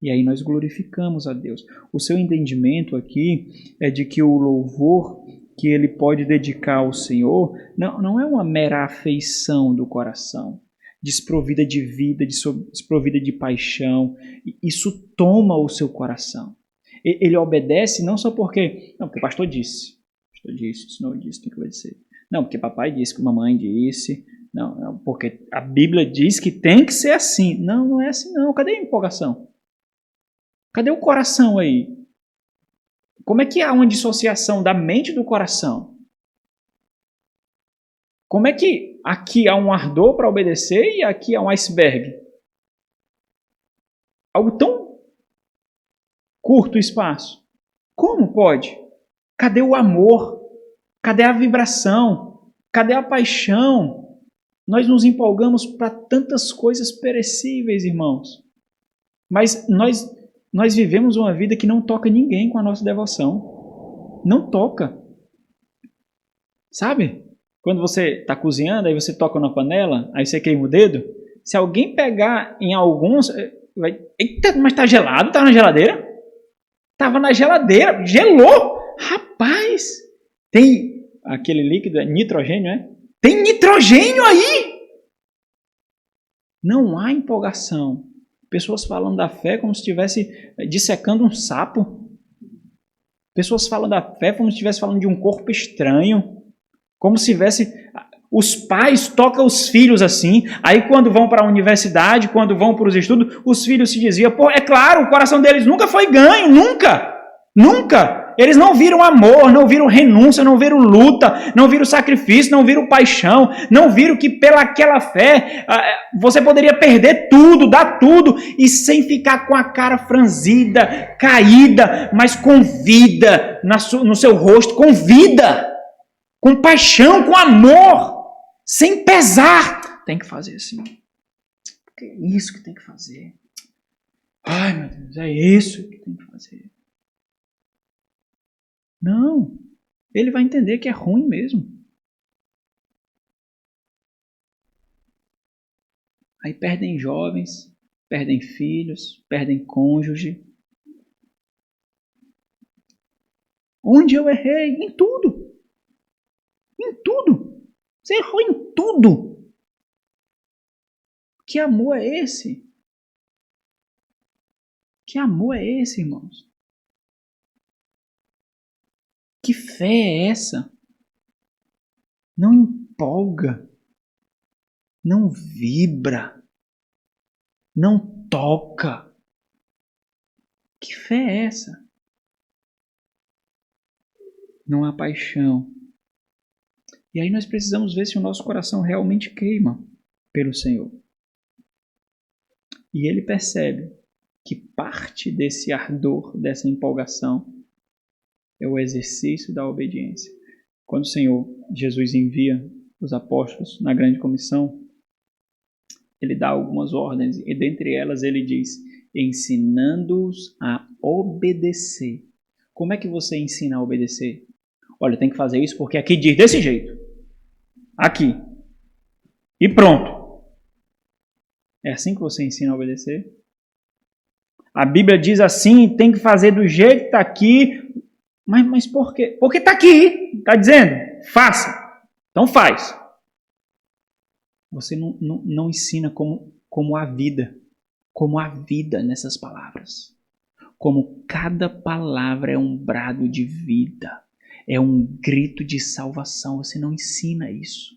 E aí nós glorificamos a Deus. O seu entendimento aqui é de que o louvor que ele pode dedicar ao Senhor não é uma mera afeição do coração, desprovida de vida, desprovida de paixão. Isso toma o seu coração. Ele obedece não só porque o pastor disse. O pastor disse, o senhor disse, tem que obedecer. Não, porque papai disse, que mamãe disse. Não, porque a Bíblia diz que tem que ser assim. Não é assim não. Cadê a empolgação? Cadê o coração aí? Como é que há uma dissociação da mente do coração? Como é que aqui há um ardor para obedecer e aqui há um iceberg? Algo tão curto espaço. Como pode? Cadê o amor? Cadê a vibração? Cadê a paixão? Nós nos empolgamos para tantas coisas perecíveis, irmãos. Mas nós vivemos uma vida que não toca ninguém com a nossa devoção. Não toca. Sabe? Quando você está cozinhando, aí você toca na panela, aí você queima o dedo. Se alguém pegar em alguns... Eita, mas está gelado? Estava na geladeira? Estava na geladeira. Gelou! Rapaz! Tem aquele líquido, nitrogênio, né? Tem nitrogênio aí! Não há empolgação. Pessoas falando da fé como se estivesse dissecando um sapo. Pessoas falam da fé como se estivesse falando de um corpo estranho. Como se tivesse... Os pais tocam os filhos assim. Aí quando vão para a universidade, quando vão para os estudos, os filhos se diziam, pô, é claro, o coração deles nunca foi ganho, nunca. Nunca. Eles não viram amor, não viram renúncia, não viram luta, não viram sacrifício, não viram paixão, não viram que pelaquela fé você poderia perder tudo, dar tudo, e sem ficar com a cara franzida, caída, mas com vida no seu rosto, com vida, com paixão, com amor, sem pesar. Tem que fazer assim. Porque é isso que tem que fazer. Ai, meu Deus, é isso que tem que fazer. Não, ele vai entender que é ruim mesmo. Aí perdem jovens, perdem filhos, perdem cônjuge. Onde eu errei? Em tudo. Em tudo. Você errou em tudo. Que amor é esse? Que amor é esse, irmãos? Que fé é essa? Não empolga, não vibra, não toca. Que fé é essa? Não há paixão. E aí nós precisamos ver se o nosso coração realmente queima pelo Senhor. E ele percebe que parte desse ardor, dessa empolgação, é o exercício da obediência. Quando o Senhor Jesus envia os apóstolos na grande comissão, ele dá algumas ordens, e dentre elas ele diz, ensinando-os a obedecer. Como é que você ensina a obedecer? Olha, tem que fazer isso porque aqui diz desse jeito. Aqui. E pronto. É assim que você ensina a obedecer? A Bíblia diz assim, tem que fazer do jeito que está aqui. Mas por quê? Porque está aqui. Está dizendo, faça. Então faz. Você não ensina como a vida. Como a vida nessas palavras. Como cada palavra é um brado de vida. É um grito de salvação. Você não ensina isso.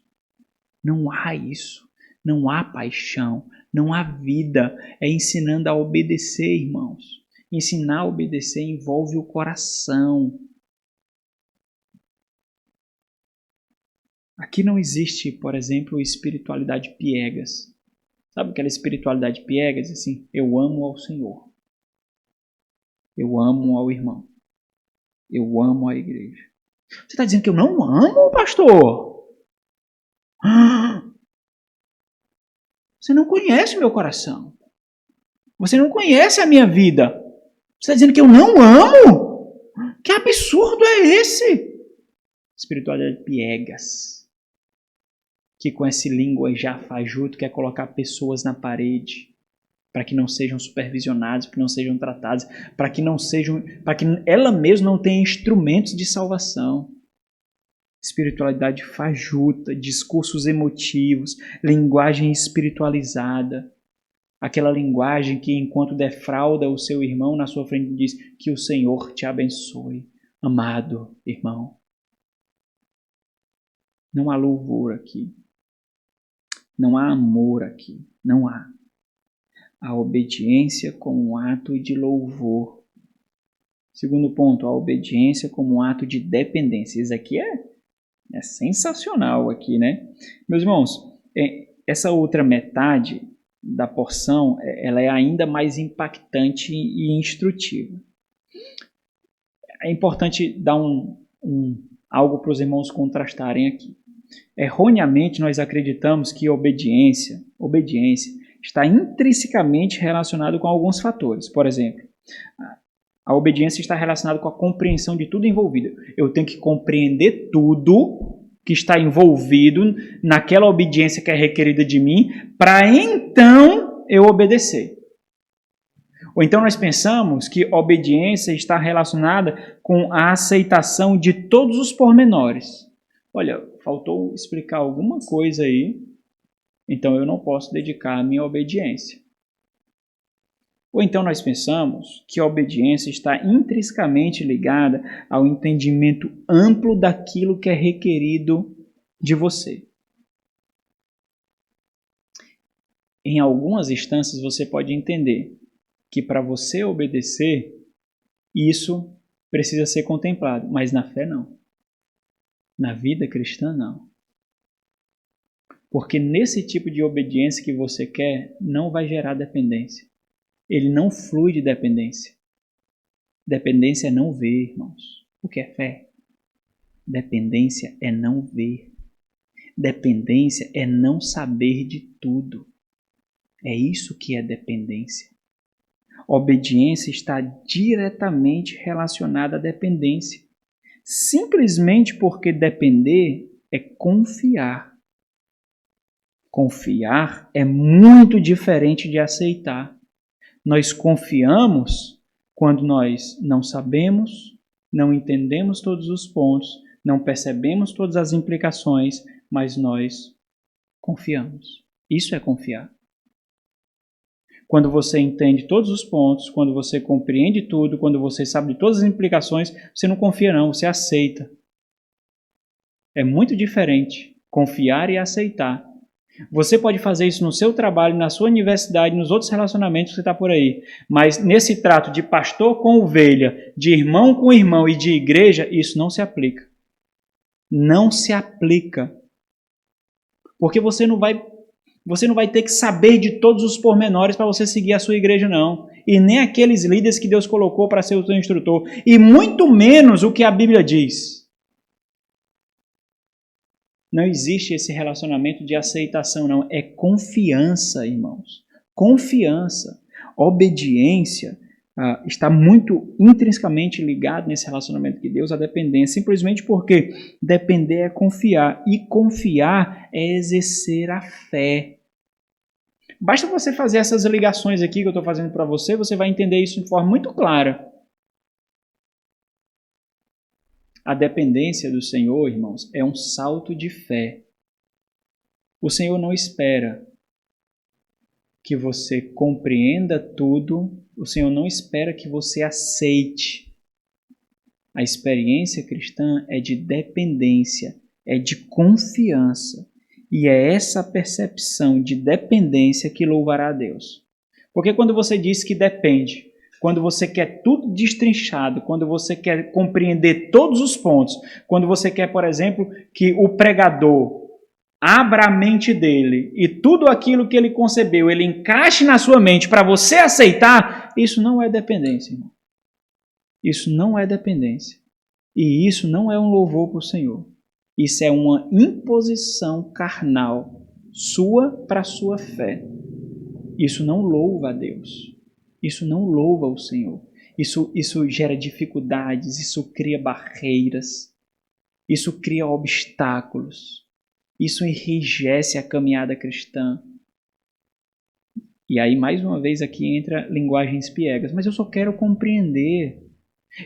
Não há isso. Não há paixão. Não há vida. É ensinando a obedecer, irmãos. Ensinar a obedecer envolve o coração. Aqui não existe, por exemplo, espiritualidade piegas. Sabe aquela espiritualidade piegas? Assim, eu amo ao Senhor. Eu amo ao irmão. Eu amo a igreja. Você está dizendo que eu não amo, pastor? Você não conhece o meu coração. Você não conhece a minha vida. Você está dizendo que eu não amo? Que absurdo é esse? Espiritualidade piegas, que com essa língua já fajuto quer colocar pessoas na parede, para que não sejam supervisionadas, para que não sejam tratadas, para que ela mesma não tenha instrumentos de salvação. Espiritualidade fajuta, discursos emotivos, linguagem espiritualizada, aquela linguagem que enquanto defrauda o seu irmão na sua frente diz que o Senhor te abençoe, amado irmão. Não há louvor aqui. Não há amor aqui. Não há. A obediência como um ato de louvor. Segundo ponto, a obediência como um ato de dependência. Isso aqui é sensacional aqui, né? Meus irmãos, essa outra metade da porção, ela é ainda mais impactante e instrutiva. É importante dar algo para os irmãos contrastarem aqui. Erroneamente, nós acreditamos que obediência está intrinsecamente relacionado com alguns fatores. Por exemplo, a obediência está relacionada com a compreensão de tudo envolvido. Eu tenho que compreender tudo que está envolvido naquela obediência que é requerida de mim, para então eu obedecer. Ou então nós pensamos que obediência está relacionada com a aceitação de todos os pormenores. Olha, faltou explicar alguma coisa aí, então eu não posso dedicar a minha obediência. Ou então nós pensamos que a obediência está intrinsecamente ligada ao entendimento amplo daquilo que é requerido de você. Em algumas instâncias você pode entender que para você obedecer, isso precisa ser contemplado, mas na fé não. Na vida cristã não. Porque nesse tipo de obediência que você quer, não vai gerar dependência. Ele não flui de dependência. Dependência é não ver, irmãos. O que é fé? Dependência é não ver. Dependência é não saber de tudo. É isso que é dependência. Obediência está diretamente relacionada à dependência. Simplesmente porque depender é confiar. Confiar é muito diferente de aceitar. Nós confiamos quando nós não sabemos, não entendemos todos os pontos, não percebemos todas as implicações, mas nós confiamos. Isso é confiar. Quando você entende todos os pontos, quando você compreende tudo, quando você sabe de todas as implicações, você não confia não, você aceita. É muito diferente confiar e aceitar. Você pode fazer isso no seu trabalho, na sua universidade, nos outros relacionamentos que você está por aí. Mas nesse trato de pastor com ovelha, de irmão com irmão e de igreja, isso não se aplica. Não se aplica. Porque você não vai ter que saber de todos os pormenores para você seguir a sua igreja, não. E nem aqueles líderes que Deus colocou para ser o seu instrutor. E muito menos o que a Bíblia diz. Não existe esse relacionamento de aceitação, não. É confiança, irmãos. Confiança. Obediência está muito intrinsecamente ligado nesse relacionamento de Deus à dependência. Simplesmente porque depender é confiar. E confiar é exercer a fé. Basta você fazer essas ligações aqui que eu estou fazendo para você, você vai entender isso de forma muito clara. A dependência do Senhor, irmãos, é um salto de fé. O Senhor não espera que você compreenda tudo, o Senhor não espera que você aceite. A experiência cristã é de dependência, é de confiança. E é essa percepção de dependência que louvará a Deus. Porque quando você diz que depende, quando você quer tudo destrinchado, quando você quer compreender todos os pontos, quando você quer, por exemplo, que o pregador abra a mente dele e tudo aquilo que ele concebeu, ele encaixe na sua mente para você aceitar, isso não é dependência, irmão. Isso não é dependência. E isso não é um louvor para o Senhor. Isso é uma imposição carnal sua para a sua fé. Isso não louva a Deus. Isso não louva o Senhor. Isso gera dificuldades, isso cria barreiras, isso cria obstáculos, isso enrijece a caminhada cristã. E aí, mais uma vez, aqui entra linguagens piegas. Mas eu só quero compreender,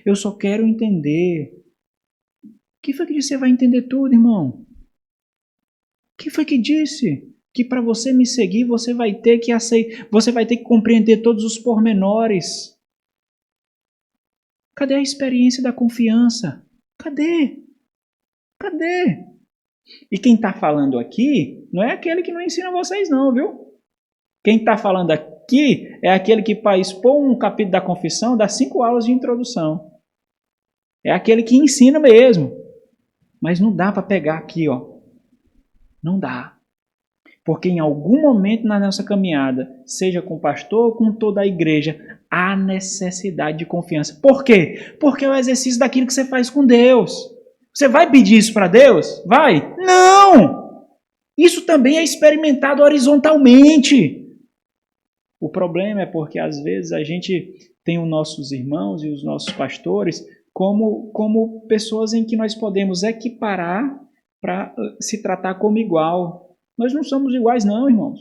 eu só quero entender. Quem foi que disse que você vai entender tudo, irmão? Quem foi que disse que para você me seguir você vai ter que aceitar, você vai ter que compreender todos os pormenores? Cadê a experiência da confiança? Cadê? Cadê? E quem está falando aqui não é aquele que não ensina vocês não, viu? Quem está falando aqui é aquele que para expor um capítulo da confissão dá 5 aulas de introdução. É aquele que ensina mesmo. Mas não dá para pegar aqui, ó. Não dá. Porque em algum momento na nossa caminhada, seja com o pastor ou com toda a igreja, há necessidade de confiança. Por quê? Porque é o exercício daquilo que você faz com Deus. Você vai pedir isso para Deus? Vai? Não! Isso também é experimentado horizontalmente. O problema é porque às vezes a gente tem os nossos irmãos e os nossos pastores como pessoas em que nós podemos equiparar para se tratar como igual. Nós não somos iguais não, irmãos.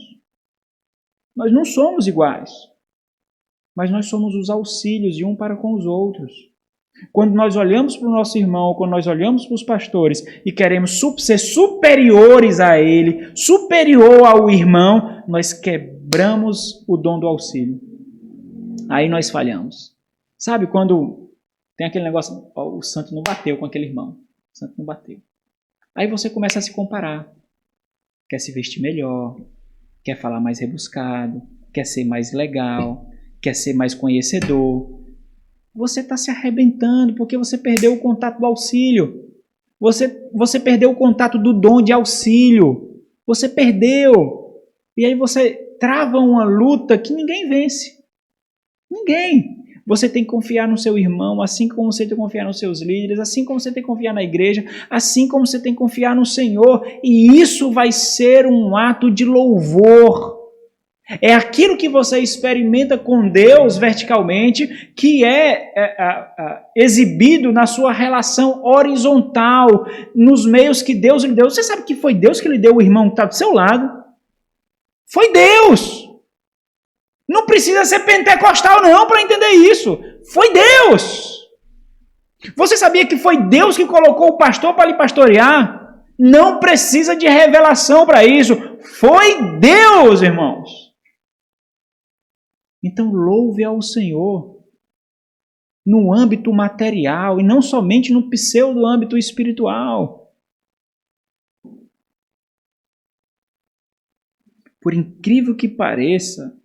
Nós não somos iguais. Mas nós somos os auxílios de um para com os outros. Quando nós olhamos para o nosso irmão, quando nós olhamos para os pastores e queremos ser superiores a ele, superior ao irmão, nós quebramos o dom do auxílio. Aí nós falhamos. Sabe quando tem aquele negócio, o santo não bateu com aquele irmão. O santo não bateu. Aí você começa a se comparar. Quer se vestir melhor, quer falar mais rebuscado, quer ser mais legal, quer ser mais conhecedor. Você está se arrebentando porque você perdeu o contato do auxílio. Você perdeu o contato do dom de auxílio. Você perdeu. E aí você trava uma luta que ninguém vence. Ninguém. Você tem que confiar no seu irmão, assim como você tem que confiar nos seus líderes, assim como você tem que confiar na igreja, assim como você tem que confiar no Senhor. E isso vai ser um ato de louvor. É aquilo que você experimenta com Deus verticalmente, que é exibido na sua relação horizontal, nos meios que Deus lhe deu. Você sabe que foi Deus que lhe deu o irmão que está do seu lado? Foi Deus! Não precisa ser pentecostal não para entender isso. Foi Deus! Você sabia que foi Deus que colocou o pastor para lhe pastorear? Não precisa de revelação para isso. Foi Deus, irmãos! Então louve ao Senhor no âmbito material e não somente no pseudo âmbito espiritual. Por incrível que pareça,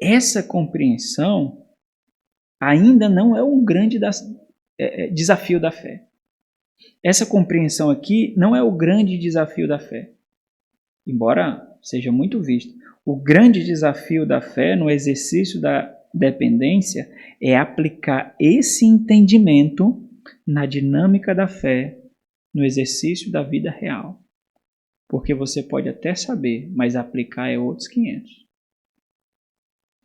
essa compreensão ainda não é um grande desafio da fé. Essa compreensão aqui não é o grande desafio da fé, embora seja muito visto. O grande desafio da fé no exercício da dependência é aplicar esse entendimento na dinâmica da fé no exercício da vida real. Porque você pode até saber, mas aplicar é outros 500.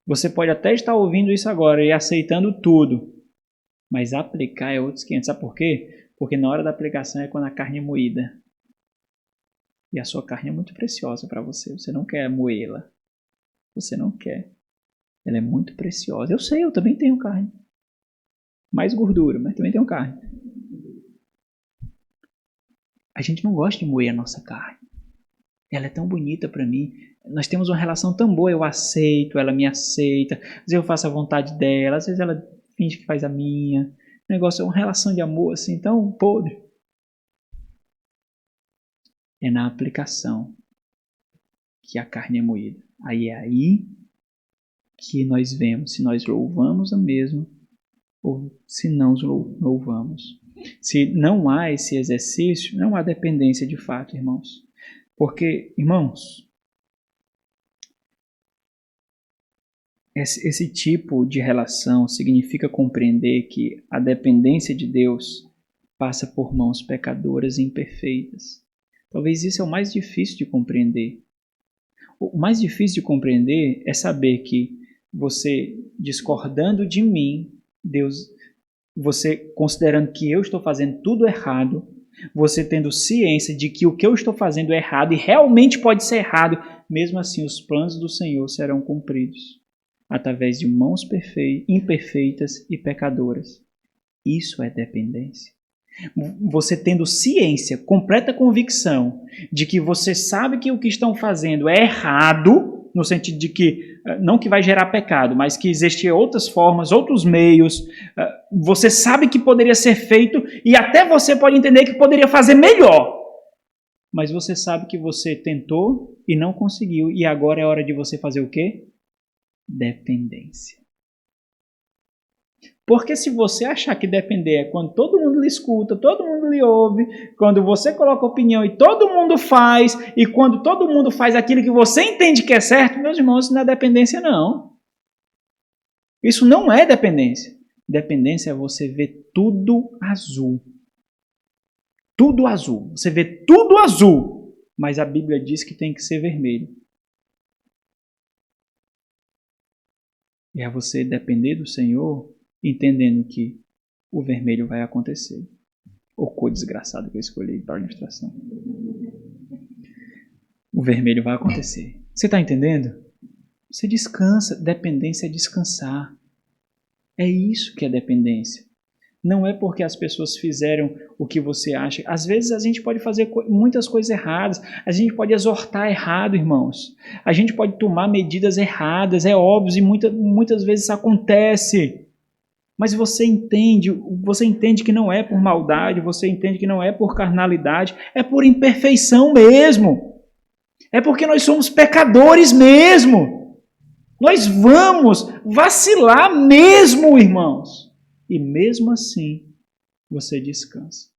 Você pode até estar ouvindo isso agora e aceitando tudo, mas aplicar é outros 500. Sabe por quê? Porque na hora da aplicação é quando a carne é moída. E a sua carne é muito preciosa para você. Você não quer moê-la. Você não quer. Ela é muito preciosa. Eu sei, eu também tenho carne. Mais gordura, mas também tenho carne. A gente não gosta de moer a nossa carne. Ela é tão bonita para mim. Nós temos uma relação tão boa. Eu aceito, ela me aceita. Às vezes eu faço a vontade dela. Às vezes ela finge que faz a minha. O negócio é uma relação de amor assim tão podre. É na aplicação que a carne é moída. Aí é aí que nós vemos se nós louvamos a mesmo ou se não louvamos. Se não há esse exercício, não há dependência de fato, irmãos. Porque, irmãos, esse tipo de relação significa compreender que a dependência de Deus passa por mãos pecadoras e imperfeitas. Talvez isso é o mais difícil de compreender. O mais difícil de compreender é saber que você discordando de mim, Deus, você considerando que eu estou fazendo tudo errado, você tendo ciência de que o que eu estou fazendo é errado e realmente pode ser errado, mesmo assim os planos do Senhor serão cumpridos através de mãos imperfeitas e pecadoras. Isso é dependência. Você tendo ciência, completa convicção de que você sabe que o que estão fazendo é errado, no sentido de que, não que vai gerar pecado, mas que existem outras formas, outros meios, você sabe que poderia ser feito e até você pode entender que poderia fazer melhor. Mas você sabe que você tentou e não conseguiu e agora é hora de você fazer o quê? Dependência. Porque se você achar que depender é quando todo mundo lhe escuta, todo mundo lhe ouve, quando você coloca opinião e todo mundo faz, e quando todo mundo faz aquilo que você entende que é certo, meus irmãos, isso não é dependência não. Isso não é dependência. Dependência é você ver tudo azul. Tudo azul. Você vê tudo azul, mas a Bíblia diz que tem que ser vermelho. E é você depender do Senhor, entendendo que o vermelho vai acontecer. O cor desgraçado que eu escolhi para a ilustração. O vermelho vai acontecer. Você está entendendo? Você descansa. Dependência é descansar. É isso que é dependência. Não é porque as pessoas fizeram o que você acha. Às vezes a gente pode fazer muitas coisas erradas. A gente pode exortar errado, irmãos. A gente pode tomar medidas erradas, é óbvio, e muitas vezes isso acontece. Mas você entende que não é por maldade, você entende que não é por carnalidade, é por imperfeição mesmo. É porque nós somos pecadores mesmo. Nós vamos vacilar mesmo, irmãos. E mesmo assim, você descansa.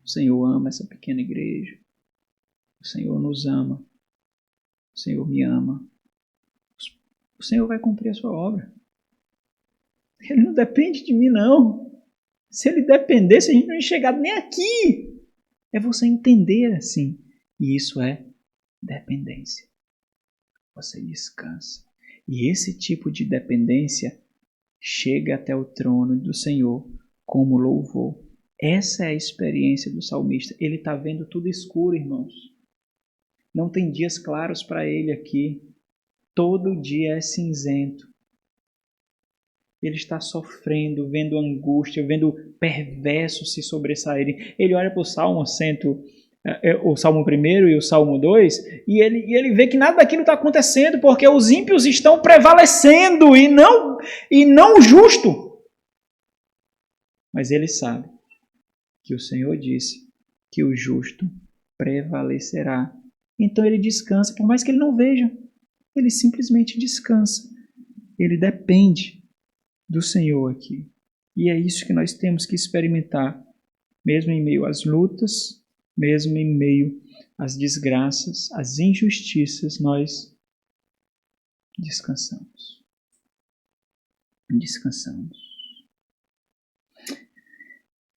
O Senhor ama essa pequena igreja. O Senhor nos ama. O Senhor me ama. O Senhor vai cumprir a sua obra. Ele não depende de mim, não. Se ele dependesse, a gente não ia chegar nem aqui. É você entender assim. E isso é dependência. Você descansa. E esse tipo de dependência chega até o trono do Senhor como louvor. Essa é a experiência do salmista. Ele está vendo tudo escuro, irmãos. Não tem dias claros para ele aqui. Todo dia é cinzento. Ele está sofrendo, vendo angústia, vendo perversos se sobressaírem. Ele olha para o Salmo 1 e o Salmo 2, e ele vê que nada daquilo está acontecendo, porque os ímpios estão prevalecendo e não o justo. Mas ele sabe que o Senhor disse que o justo prevalecerá. Então ele descansa, por mais que ele não veja. Ele simplesmente descansa. Ele depende do Senhor aqui. E é isso que nós temos que experimentar, mesmo em meio às lutas, mesmo em meio às desgraças, às injustiças, nós descansamos. Descansamos.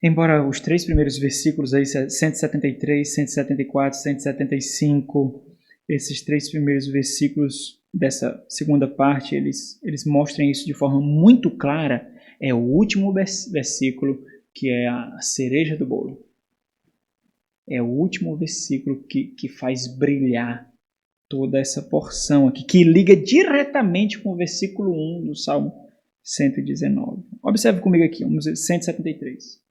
Embora os 3 primeiros versículos, aí, 173, 174, 175, esses 3 primeiros versículos dessa segunda parte, eles mostrem isso de forma muito clara, é o último versículo que é a cereja do bolo. É o último versículo que faz brilhar toda essa porção aqui, que liga diretamente com o versículo 1 do Salmo 119. Observe comigo aqui, vamos ver, 173.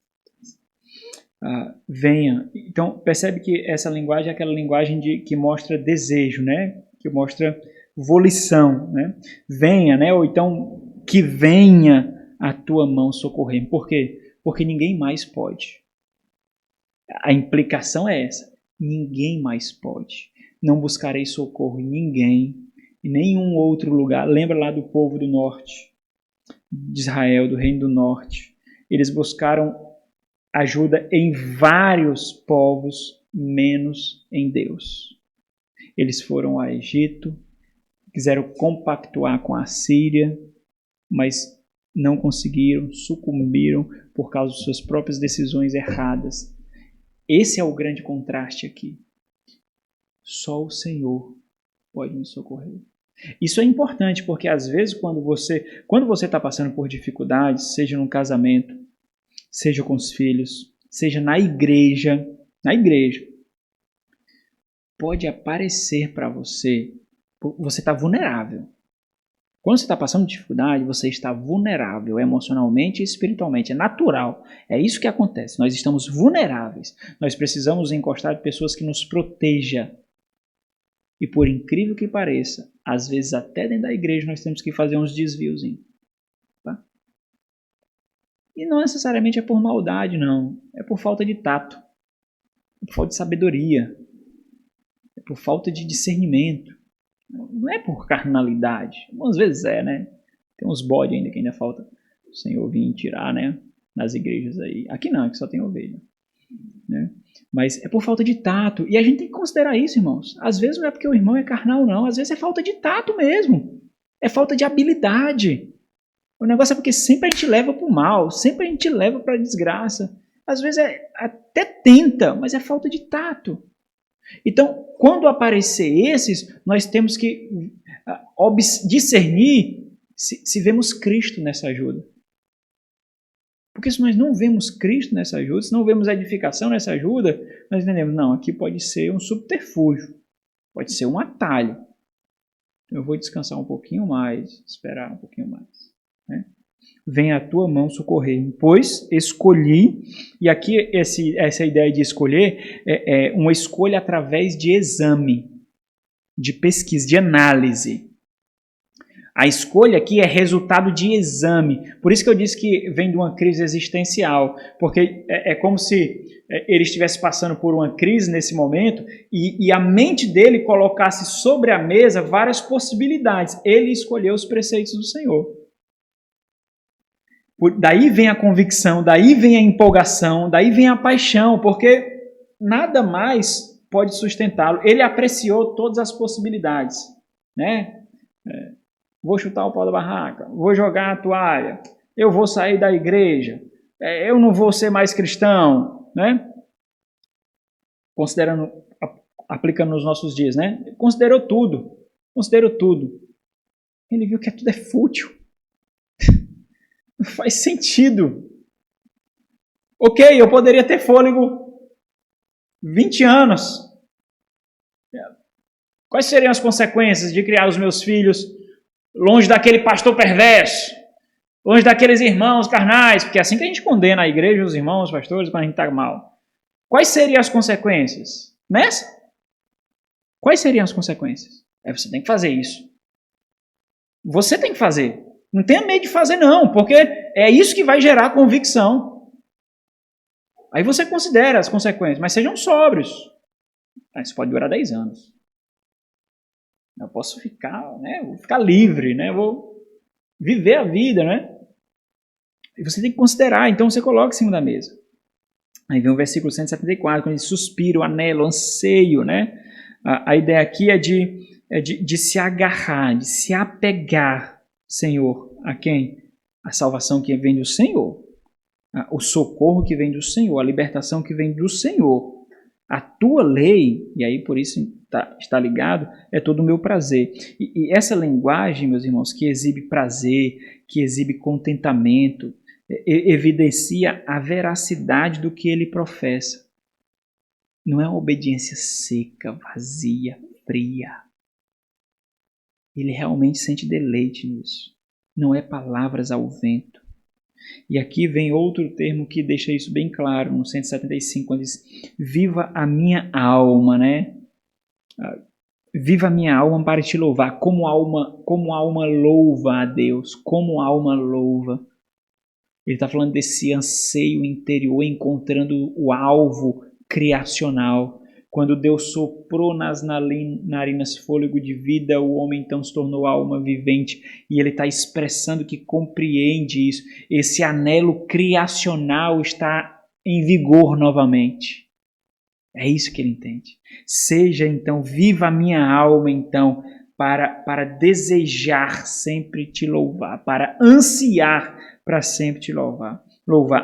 Venha. Então, percebe que essa linguagem é aquela linguagem que mostra desejo, né? Que mostra volição, né? Venha, né? Ou então, que venha a tua mão socorrer. Por quê? Porque ninguém mais pode. A implicação é essa. Ninguém mais pode. Não buscarei socorro em ninguém, em nenhum outro lugar. Lembra lá do povo do norte, de Israel, do reino do norte. Eles buscaram ajuda em vários povos, menos em Deus. Eles foram ao Egito, quiseram compactuar com a Síria, mas não conseguiram, sucumbiram por causa de suas próprias decisões erradas. Esse é o grande contraste aqui. Só o Senhor pode me socorrer. Isso é importante porque às vezes quando você está passando por dificuldades, seja no casamento, seja com os filhos, seja na igreja, pode aparecer para você está vulnerável. Quando você está passando dificuldade, você está vulnerável emocionalmente e espiritualmente. É natural. É isso que acontece. Nós estamos vulneráveis. Nós precisamos encostar de pessoas que nos protejam. E por incrível que pareça, às vezes até dentro da igreja nós temos que fazer uns desvios. Tá? E não necessariamente é por maldade, não. É por falta de tato. É por falta de sabedoria. É por falta de discernimento. Não é por carnalidade. Algumas vezes é, né? Tem uns bodes ainda que ainda falta o Senhor vir tirar, né? Nas igrejas aí. Aqui não, aqui só tem ovelha. Né? Mas é por falta de tato. E a gente tem que considerar isso, irmãos. Às vezes não é porque o irmão é carnal, não. Às vezes é falta de tato mesmo. É falta de habilidade. O negócio é porque sempre a gente leva para o mal. Sempre a gente leva para a desgraça. Às vezes até tenta, mas é falta de tato. Então, quando aparecer esses, nós temos que discernir se vemos Cristo nessa ajuda. Porque se nós não vemos Cristo nessa ajuda, se não vemos edificação nessa ajuda, nós entendemos, não, aqui pode ser um subterfúgio, pode ser um atalho. Eu vou descansar um pouquinho mais, esperar um pouquinho mais. Né? Venha a tua mão socorrer, pois escolhi, e aqui essa ideia de escolher é uma escolha através de exame, de pesquisa, de análise. A escolha aqui é resultado de exame. Por isso que eu disse que vem de uma crise existencial, porque é como se ele estivesse passando por uma crise nesse momento e a mente dele colocasse sobre a mesa várias possibilidades. Ele escolheu os preceitos do Senhor. Daí vem a convicção, daí vem a empolgação, daí vem a paixão, porque nada mais pode sustentá-lo. Ele apreciou todas as possibilidades, né? Vou chutar o pau da barraca, vou jogar a toalha, eu vou sair da igreja, eu não vou ser mais cristão, né? Considerando, aplicando nos nossos dias, né? Considerou tudo. Ele viu que tudo é fútil. Não faz sentido. Ok, eu poderia ter fôlego 20 anos. Quais seriam as consequências de criar os meus filhos longe daquele pastor perverso, longe daqueles irmãos carnais, porque é assim que a gente condena a igreja, os irmãos, os pastores, quando a gente está mal. Quais seriam as consequências? Nessa? Quais seriam as consequências? Você tem que fazer isso. Você tem que fazer. Não tenha medo de fazer não, porque é isso que vai gerar convicção. Aí você considera as consequências, mas sejam sóbrios. Isso pode durar 10 anos. Eu posso ficar, né? Vou ficar livre, né? Vou viver a vida, né? E você tem que considerar, então você coloca em cima da mesa. Aí vem o versículo 174, quando diz suspiro, anelo, anseio, né? A ideia aqui é de se agarrar, de se apegar, Senhor, a quem? A salvação que vem do Senhor, o socorro que vem do Senhor, a libertação que vem do Senhor. A tua lei, e aí por isso está ligado, é todo o meu prazer. E essa linguagem, meus irmãos, que exibe prazer, que exibe contentamento, evidencia a veracidade do que ele professa. Não é uma obediência seca, vazia, fria. Ele realmente sente deleite nisso. Não é palavras ao vento. E aqui vem outro termo que deixa isso bem claro, no 175, quando diz, viva a minha alma, né? Viva a minha alma para te louvar, como a alma louva a Deus, como a alma louva. Ele está falando desse anseio interior, encontrando o alvo criacional. Quando Deus soprou nas narinas fôlego de vida, o homem então se tornou alma vivente. E ele está expressando que compreende isso. Esse anelo criacional está em vigor novamente. É isso que ele entende. Seja então, viva a minha alma então, para desejar sempre te louvar, para ansiar para sempre te louvar.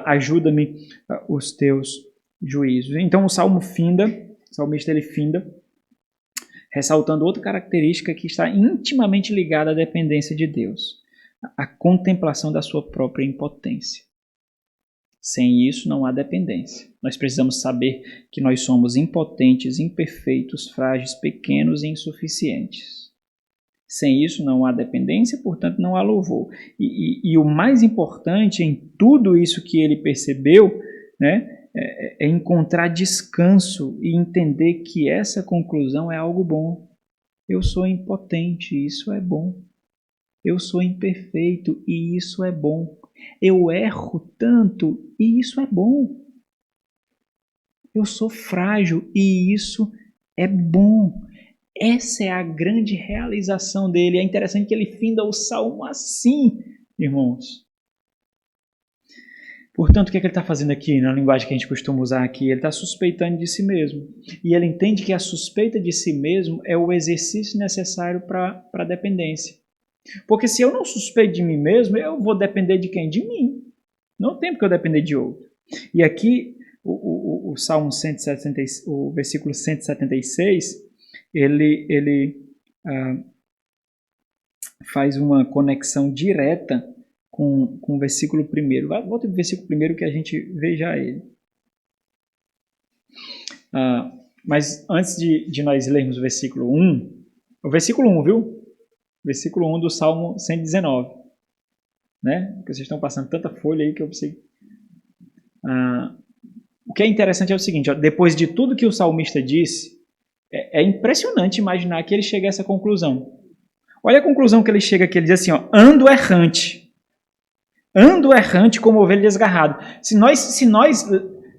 Ajuda-me os teus juízos. Então o salmo finda. O salmista ele finda ressaltando outra característica que está intimamente ligada à dependência de Deus, a contemplação da sua própria impotência. Sem isso não há dependência. Nós precisamos saber que nós somos impotentes, imperfeitos, frágeis, pequenos e insuficientes. Sem isso não há dependência, portanto não há louvor. E o mais importante em tudo isso que ele percebeu, né, é encontrar descanso e entender que essa conclusão é algo bom. Eu sou impotente, isso é bom. Eu sou imperfeito e isso é bom. Eu erro tanto e isso é bom. Eu sou frágil e isso é bom. Essa é a grande realização dele. É interessante que ele finda o salmo assim, irmãos. Portanto, o que é que ele está fazendo aqui, na linguagem que a gente costuma usar aqui? Ele está suspeitando de si mesmo. E ele entende que a suspeita de si mesmo é o exercício necessário para a dependência. Porque se eu não suspeito de mim mesmo, eu vou depender de quem? De mim. Não tem porque eu depender de outro. E aqui, o Salmo 170, o versículo 176, ele faz uma conexão direta com o versículo 1. Volta para o versículo 1 que a gente veja ele. Mas antes de nós lermos o versículo 1, o versículo 1, viu? Versículo 1 do Salmo 119. Né? Porque vocês estão passando tanta folha aí que eu pensei. O que é interessante é o seguinte, ó, depois de tudo que o salmista disse, é impressionante imaginar que ele chega a essa conclusão. Olha a conclusão que ele chega aqui, ele diz assim, ó, ando errante como ovelha desgarrado. Se nós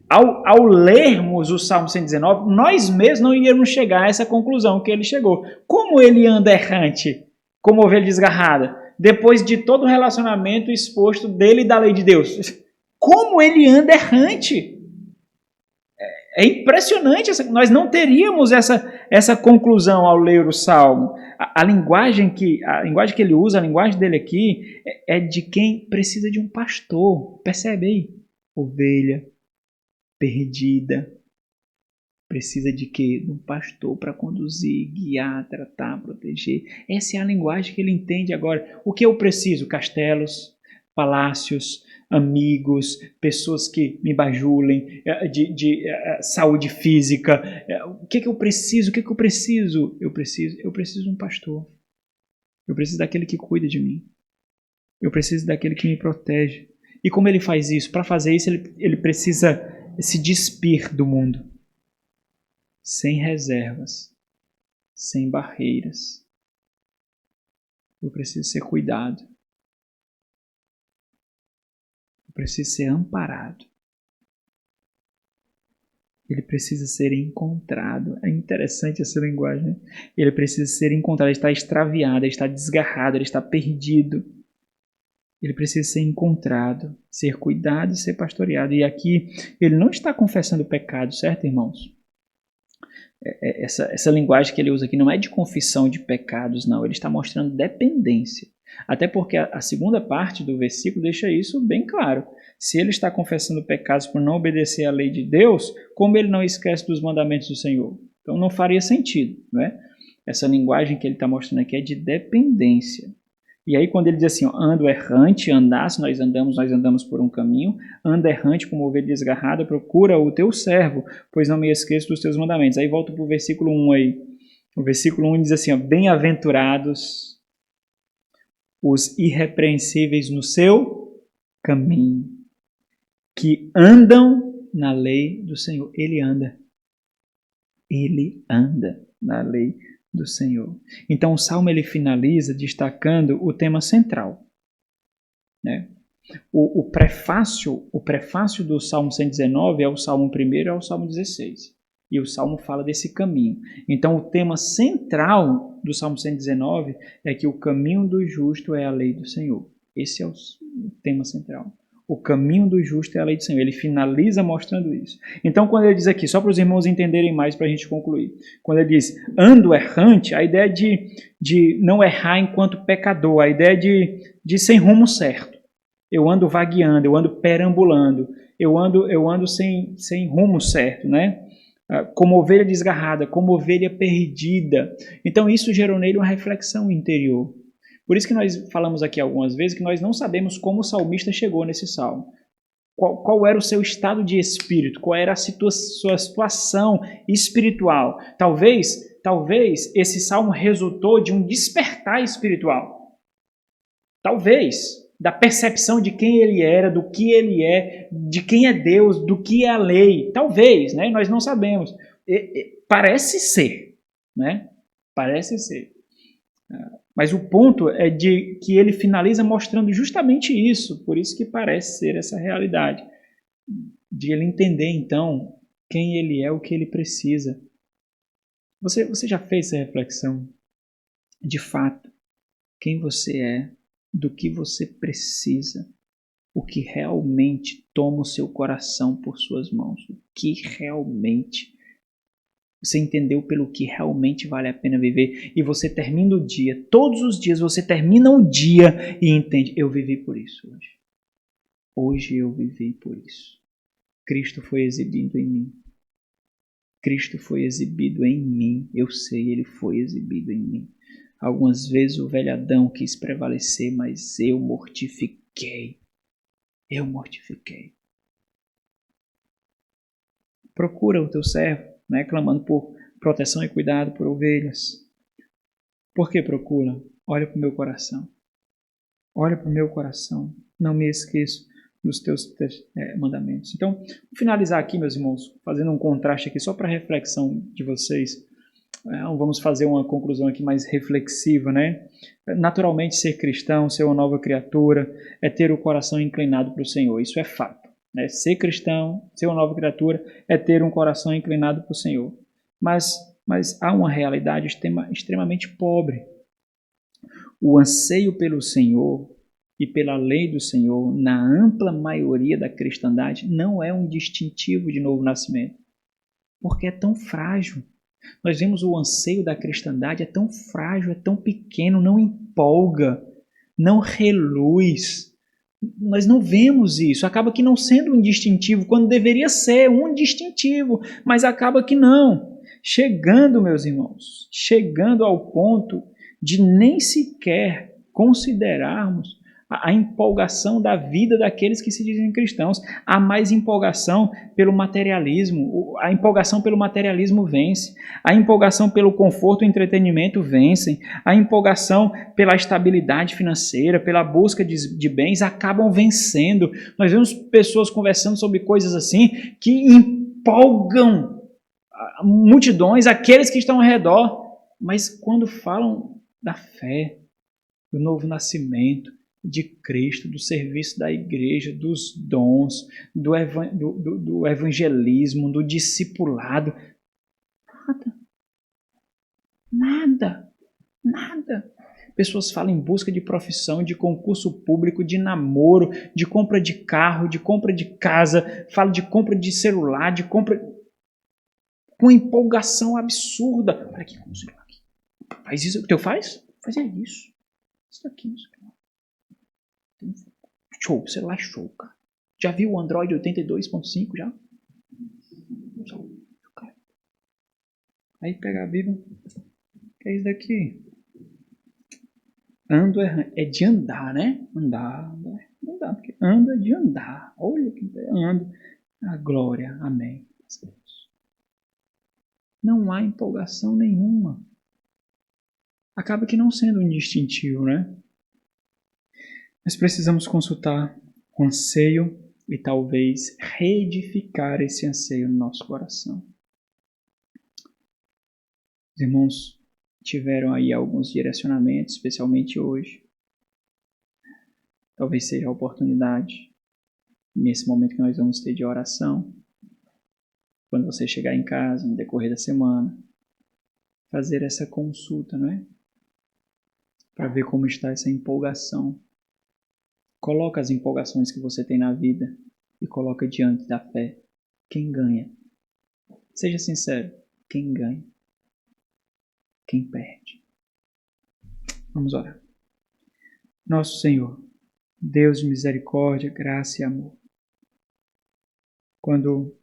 ao lermos o Salmo 119, nós mesmos não iríamos chegar a essa conclusão que ele chegou. Como ele anda errante como ovelha desgarrada? Depois de todo o relacionamento exposto dele e da lei de Deus. Como ele anda errante? É impressionante. Nós não teríamos essa conclusão ao ler o Salmo. A linguagem que ele usa, a linguagem dele aqui, é de quem precisa de um pastor. Percebe aí? Ovelha perdida. Precisa de quê? De um pastor para conduzir, guiar, tratar, proteger. Essa é a linguagem que ele entende agora. O que eu preciso? Castelos, palácios, amigos, pessoas que me bajulem, de saúde física. O que eu preciso? Eu preciso de um pastor. Eu preciso daquele que cuida de mim. Eu preciso daquele que me protege. E como ele faz isso? Para fazer isso, ele precisa se despir do mundo. Sem reservas, sem barreiras. Eu preciso ser cuidado. Eu preciso ser amparado. Ele precisa ser encontrado. É interessante essa linguagem, né? Ele precisa ser encontrado. Ele está extraviado, ele está desgarrado, ele está perdido. Ele precisa ser encontrado, ser cuidado e ser pastoreado. E aqui ele não está confessando o pecado, certo, irmãos? Essa linguagem que ele usa aqui não é de confissão de pecados, não. Ele está mostrando dependência. Até porque a segunda parte do versículo deixa isso bem claro. Se ele está confessando pecados por não obedecer à lei de Deus, como ele não esquece dos mandamentos do Senhor? Então não faria sentido, né? Essa linguagem que ele está mostrando aqui é de dependência. E aí quando ele diz assim, ó, ando errante, andasse, nós andamos por um caminho, anda errante como ovelha desgarrada, procura o teu servo, pois não me esqueço dos teus mandamentos. Aí volta para o versículo 1 aí. O versículo 1 diz assim, ó, bem-aventurados os irrepreensíveis no seu caminho, que andam na lei do Senhor. Ele anda na lei do Senhor. Então o Salmo ele finaliza destacando o tema central, né? O prefácio do Salmo 119 é o Salmo 1 e é o Salmo 16. E o Salmo fala desse caminho. Então o tema central do Salmo 119 é que o caminho do justo é a lei do Senhor. Esse é o tema central. O caminho do justo é a lei do Senhor. Ele finaliza mostrando isso. Então, quando ele diz aqui, só para os irmãos entenderem mais, para a gente concluir. Quando ele diz, ando errante, a ideia de não errar enquanto pecador, a ideia de sem rumo certo. Eu ando vagueando, eu ando perambulando, eu ando sem rumo certo, né? como ovelha desgarrada, como ovelha perdida. Então isso gerou nele uma reflexão interior. Por isso que nós falamos aqui algumas vezes que nós não sabemos como o salmista chegou nesse salmo. Qual era o seu estado de espírito? Qual era a sua situação espiritual? Talvez esse salmo resultou de um despertar espiritual. Talvez, da percepção de quem ele era, do que ele é, de quem é Deus, do que é a lei. Talvez, né? Nós não sabemos. Parece ser, né? Parece ser. Mas o ponto é de que ele finaliza mostrando justamente isso. Por isso que parece ser essa realidade. De ele entender, então, quem ele é, o que ele precisa. Você já fez essa reflexão? De fato, quem você é, do que você precisa, o que realmente toma o seu coração por suas mãos, o que realmente você entendeu pelo que realmente vale a pena viver e você termina o dia, todos os dias você termina o dia e entende, eu vivi por isso hoje. Hoje eu vivi por isso. Cristo foi exibido em mim. Cristo foi exibido em mim. Eu sei, ele foi exibido em mim. Algumas vezes o velho Adão quis prevalecer, mas eu mortifiquei. Eu mortifiquei. Procura o teu servo, né, clamando por proteção e cuidado por ovelhas. Por que procura? Olha para o meu coração. Olha para o meu coração. Não me esqueço dos teus mandamentos. Então, vou finalizar aqui, meus irmãos, fazendo um contraste aqui só para a reflexão de vocês. Vamos fazer uma conclusão aqui mais reflexiva, né? Naturalmente, ser cristão, ser uma nova criatura, é ter o coração inclinado para o Senhor. Isso é fato. Né? Ser cristão, ser uma nova criatura, é ter um coração inclinado para o Senhor. Mas há uma realidade extremamente pobre. O anseio pelo Senhor e pela lei do Senhor, na ampla maioria da cristandade, não é um distintivo de novo nascimento, porque é tão frágil. Nós vemos o anseio da cristandade, é tão frágil, é tão pequeno, não empolga, não reluz. Nós não vemos isso, acaba que não sendo um distintivo, quando deveria ser um distintivo, mas acaba que não. Chegando, meus irmãos, chegando ao ponto de nem sequer considerarmos a empolgação da vida daqueles que se dizem cristãos. Há mais empolgação pelo materialismo. A empolgação pelo materialismo vence. A empolgação pelo conforto e entretenimento vencem. A empolgação pela estabilidade financeira, pela busca de bens, acabam vencendo. Nós vemos pessoas conversando sobre coisas assim que empolgam multidões, aqueles que estão ao redor. Mas quando falam da fé, do novo nascimento, de Cristo, do serviço da igreja, dos dons, do evangelismo, do discipulado. Nada. Pessoas falam em busca de profissão, de concurso público, de namoro, de compra de carro, de compra de casa, falam de compra de celular, de compra com empolgação absurda. Olha aqui, como celular aqui. Faz isso, o teu faz? Faz isso. Isso aqui, isso aqui. Show, celular show, cara. Já viu o Android 82.5 já? Aí pega a Bíblia. Que é isso daqui? Ando é de andar, né? Andar, porque anda de andar. Olha que ando. A glória, amém. Não há empolgação nenhuma. Acaba que não sendo um distintivo, né? Nós precisamos consultar o anseio e talvez reedificar esse anseio no nosso coração. Os irmãos tiveram aí alguns direcionamentos, especialmente hoje. Talvez seja a oportunidade, nesse momento que nós vamos ter de oração, quando você chegar em casa, no decorrer da semana, fazer essa consulta, não é? Para ver como está essa empolgação. Coloca as empolgações que você tem na vida e coloca diante da fé. Quem ganha? Seja sincero, quem ganha? Quem perde? Vamos orar. Nosso Senhor, Deus de misericórdia, graça e amor. Quando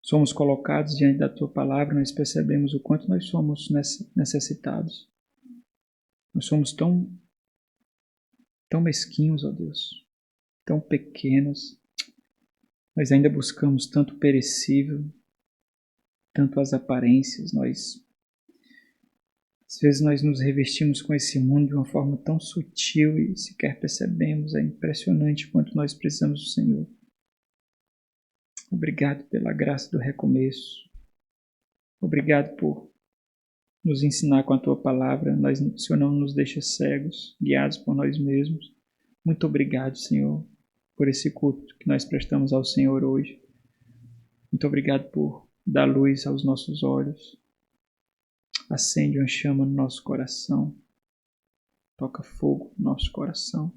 somos colocados diante da Tua palavra, nós percebemos o quanto nós somos necessitados. Nós somos tão mesquinhos, ó Deus, tão pequenos. Nós ainda buscamos tanto perecível, tanto as aparências. Às vezes nós nos revestimos com esse mundo de uma forma tão sutil e sequer percebemos. É impressionante quanto nós precisamos do Senhor. Obrigado pela graça do recomeço. Obrigado por nos ensinar com a Tua palavra. O Senhor não nos deixa cegos, guiados por nós mesmos. Muito obrigado, Senhor, por esse culto que nós prestamos ao Senhor hoje. Muito obrigado por dar luz aos nossos olhos. Acende uma chama no nosso coração. Toca fogo no nosso coração.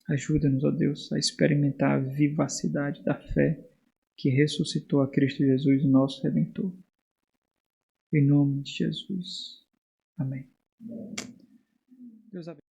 Ajuda-nos, ó Deus, a experimentar a vivacidade da fé que ressuscitou a Cristo Jesus, nosso Redentor. Em nome de Jesus. Amém. Deus abençoe.